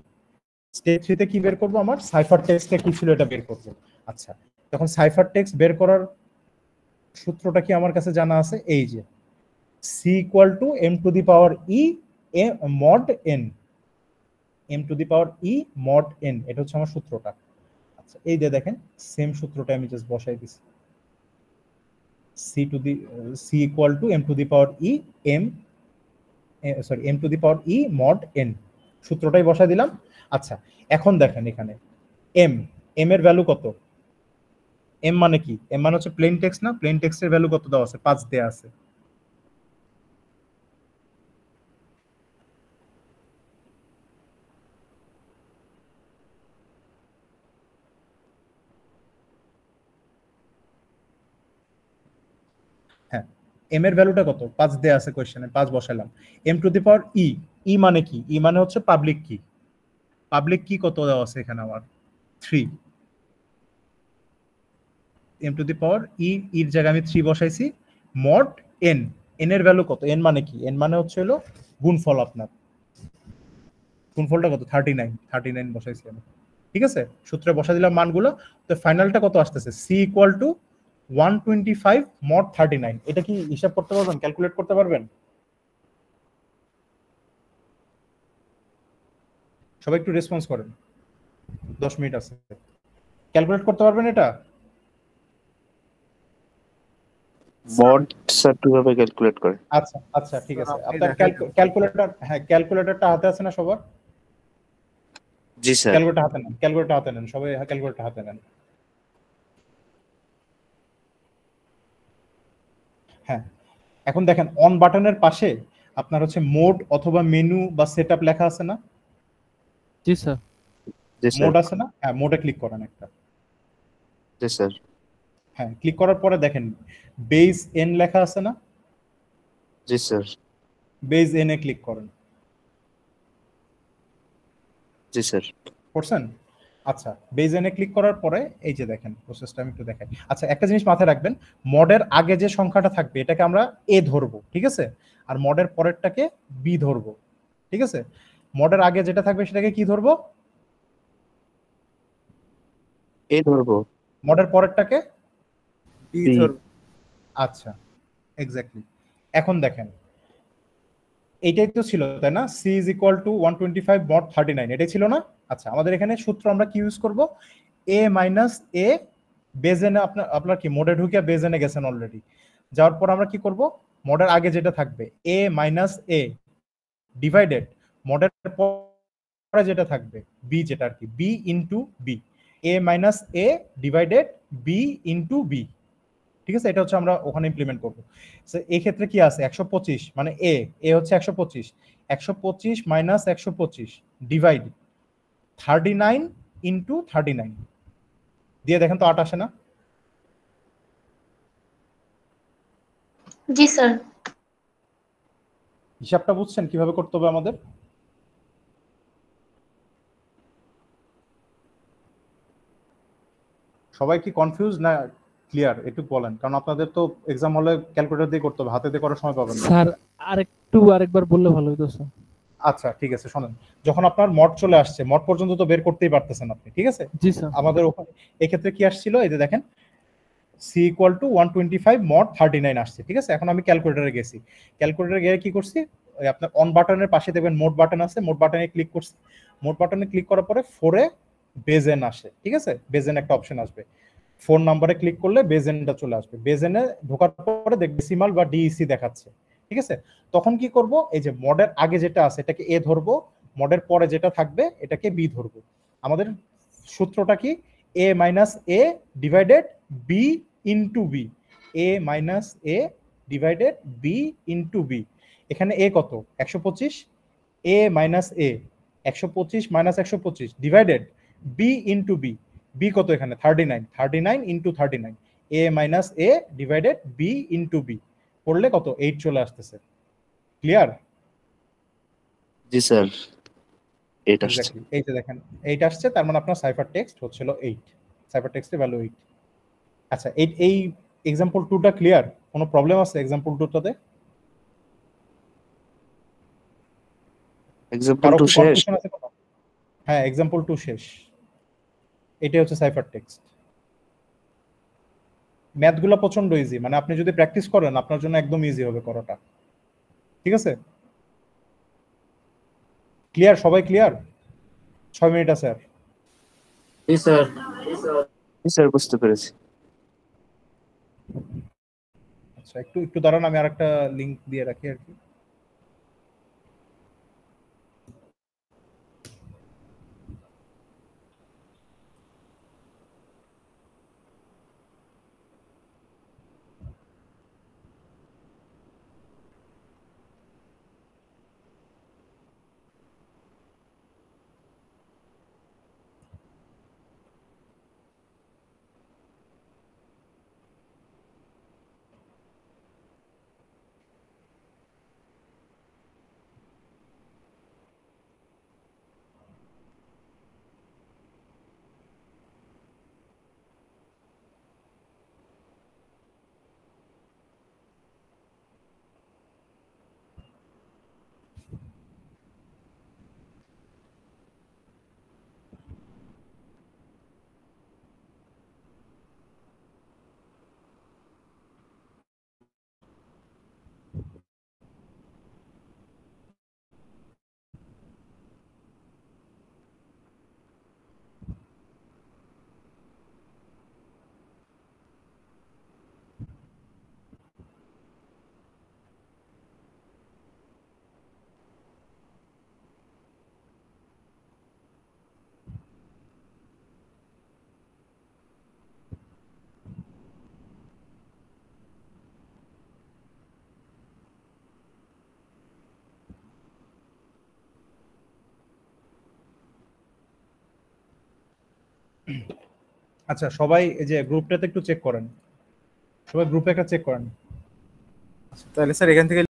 তে কি বের করব, আমার সাইফার টেক্সটে কি ছিল এটা বের করব। আচ্ছা, তখন সাইফার টেক্সট বের করার সূত্রটা কি আমার কাছে জানা আছে, এই যে C equal to M to the power E mod N, M to the power E mod N, এটা হচ্ছে আমার সূত্রটা। আচ্ছা, এই যে দেখেন সেম সূত্রটা আমি জাস্ট বসাই দিছি, C equal to M to the power E M to the power E mod N, সূত্রটাই বসাই দিলাম। আচ্ছা, এখন দেখেন এখানে এম এর ভ্যালু কত, এম মানে কি, এম মানে হচ্ছে প্লেন টেক্সট না, প্লেন টেক্সটের ভ্যালু কত দেওয়া আছে, 5 দেয়া আছে। হ্যাঁ, এম এর ভ্যালুটা কত, 5 দেয়া আছে কোশ্চেনে, 5 বসাইলাম। এম টু দি পাওয়ার ই মানে কি, ই মানে হচ্ছে পাবলিক কি কত দেওয়া আছে এখানে আমার 3। এম টু দি পাওয়ার এর জায়গায় আমি 3 বসাইছি, মড এন এর ভ্যালু কত, এন মানে কি, এন মানে হচ্ছে হলো গুণফল, আপনার গুণফলটা কত 39 বসাইছি আমি, ঠিক আছে। সূত্রে বসা দিলাম মানগুলো, তো ফাইনালটা কত আসতেছে, সি ইকুয়াল টু 125 মড 39। এটা কি হিসাব করতে পারবেন, ক্যালকুলেট করতে পারবেন? সবাই একটু রেসপন্স করেন, 10 মিনিট আছে, ক্যালকুলেট করতে পারবেন এটা? মড স্যার কিভাবে ক্যালকুলেট করে? আচ্ছা আচ্ছা, ঠিক আছে। আপনার ক্যালকুলেটরটা হাতে আছে না সবার? জি স্যার। ক্যালকুলেটর হাতে নেন সবাই, ক্যালকুলেটর হাতে নেন। হ্যাঁ, এখন দেখেন অন বাটনের পাশে আপনার হচ্ছে মোড অথবা মেনু বা সেটআপ লেখা আছে না? জি স্যার। মোড আছে না? হ্যাঁ, মোডে ক্লিক করেন একটা। জি স্যার। হ্যাঁ, ক্লিক করার পরে দেখেন বেজ এন লেখা আছে না? জি স্যার। বেজ এন এ ক্লিক করেন। জি স্যার। করছেন? আচ্ছা, বেজ এন এ ক্লিক করার পরে এই যে দেখেন প্রসেসটা আমি একটু দেখাই। আচ্ছা, একটা জিনিস মাথায় রাখবেন, মডের আগে যে সংখ্যাটা থাকবে এটাকে আমরা এ ধরবো, ঠিক আছে, আর মডের পরেরটাকে বি ধরবো, ঠিক আছে। মডের আগে যেটা থাকবে সেটাকে কি ধরবো, এ ধরবো। মডের পরেরটাকে বি বি। ধরবো। আচ্ছা, এক্স্যাক্টলি। এখন দেখেন এইটাই তো ছিল তাই না, C is equal to 125 mod 39, এটাই ছিল না? আচ্ছা, আমাদের এখানে সূত্র আমরা কি ইউজ করব, এ মাইনাস এ বেজ এনে, আপনার কি মোডে ঢুকে বেজ এনে গেছেন অলরেডি, যাওয়ার পর আমরা কি করব, মডের আগে যেটা থাকবে এ মাইনাস এ ডিভাইডেড মডের পরে যেটা থাকবে বি, যেটা আর কি B into B, A minus A divided B into B, ঠিক আছে। এটা হচ্ছে আমরা ওখানে ইমপ্লিমেন্ট করবো। এই ক্ষেত্রে কি আছে 125, মানে এ হচ্ছে 125 মাইনাস 125 ডিভাইড 39 ইনটু 39 দিয়ে দেখেন তো 8 আসে না? জি স্যার। হিসাবটা বুঝছেন কিভাবে করতে হবে আমাদের? সবাই কি কনফিউজ না ক্লিয়ার? একটু বলেন, কারণ আপনাদের তো এক্সাম হলে ক্যালকুলেটর দিয়ে করতে হবে, হাতে দিয়ে করার সময় পাবেন না। স্যার আরেকবার বললে ভালো হতো স্যার। আচ্ছা, ঠিক আছে, শোনেন, যখন আপনার মড চলে আসছে, মড পর্যন্ত তো বের করতেই পারতেছেন আপনি, ঠিক আছে। জি স্যার। আমাদের ওখানে এই ক্ষেত্রে কি আসছিল, এই যে দেখেন সি ইকুয়াল টু 125 মড 39 আসছে, ঠিক আছে। এখন আমি ক্যালকুলেটরে গেছি, ক্যালকুলেটরে গিয়ে কি করছি, ওই আপনার অন বাটনের পাশে দেখবেন মোড বাটন আছে, মোড বাটনে ক্লিক করছি, মোড বাটনে ক্লিক করার পরে 4 এ বেজেন আসে, ঠিক আছে। বেজেন একটা অপশন আসবে, 4 নাম্বারে ক্লিক করলে বেজেনটা চলে আসবে। বেজেনে ঢোকার পরে দেখবে ডেসিমাল বা ডিইসি দেখাচ্ছে, ঠিক আছে। তখন কি করব, এই যে মডের আগে যেটা আছে এটাকে এ ধরবো, মডের পরে যেটা থাকবে এটাকে বি ধরবো। আমাদের সূত্রটা কি, A minus A divided B into B, A minus A divided B into B. এখানে এ কত, 125, A minus A 125 minus 125 divided B into B, B কত এখানে 39, 39 into 39, A minus A divided B into B করলে কত 8 চলে আসতেছে। Clear? জি sir, এটা আসছে। এক্স্যাক্টলি, এই যে দেখেন 8 আসছে, তার মানে আপনার সাইফার টেক্সট হচ্ছিল 8, সাইফার টেক্সটের ভ্যালু 8। আচ্ছা, এই এক্সাম্পল 2টা ক্লিয়ার? কোনো প্রবলেম আছে এক্সাম্পল 2টাতে? এক্সাম্পল 2 শেষ। কনফিউশন আছে কোনো? হ্যাঁ, এক্সাম্পল 2 শেষ, এটাই হচ্ছে সাইফার টেক্সট। ম্যাথগুলো প্রচন্ড ইজি, মানে আপনি যদি প্র্যাকটিস করেন আপনার জন্য একদম ইজি হবে করাটা, ঠিক আছে। ক্লিয়ার? সবাই ক্লিয়ার? 6 মিনিট আছে আর। জি স্যার, বুঝতে পেরেছি। আচ্ছা, একটু দাঁড়ান, আমি আরেকটা লিংক দিয়ে রাখি আর কি। আচ্ছা, সবাই এই যে গ্রুপটাতে একটু চেক করেন, সবাই গ্রুপে একটা চেক করেন। তাহলে স্যার এখান থেকে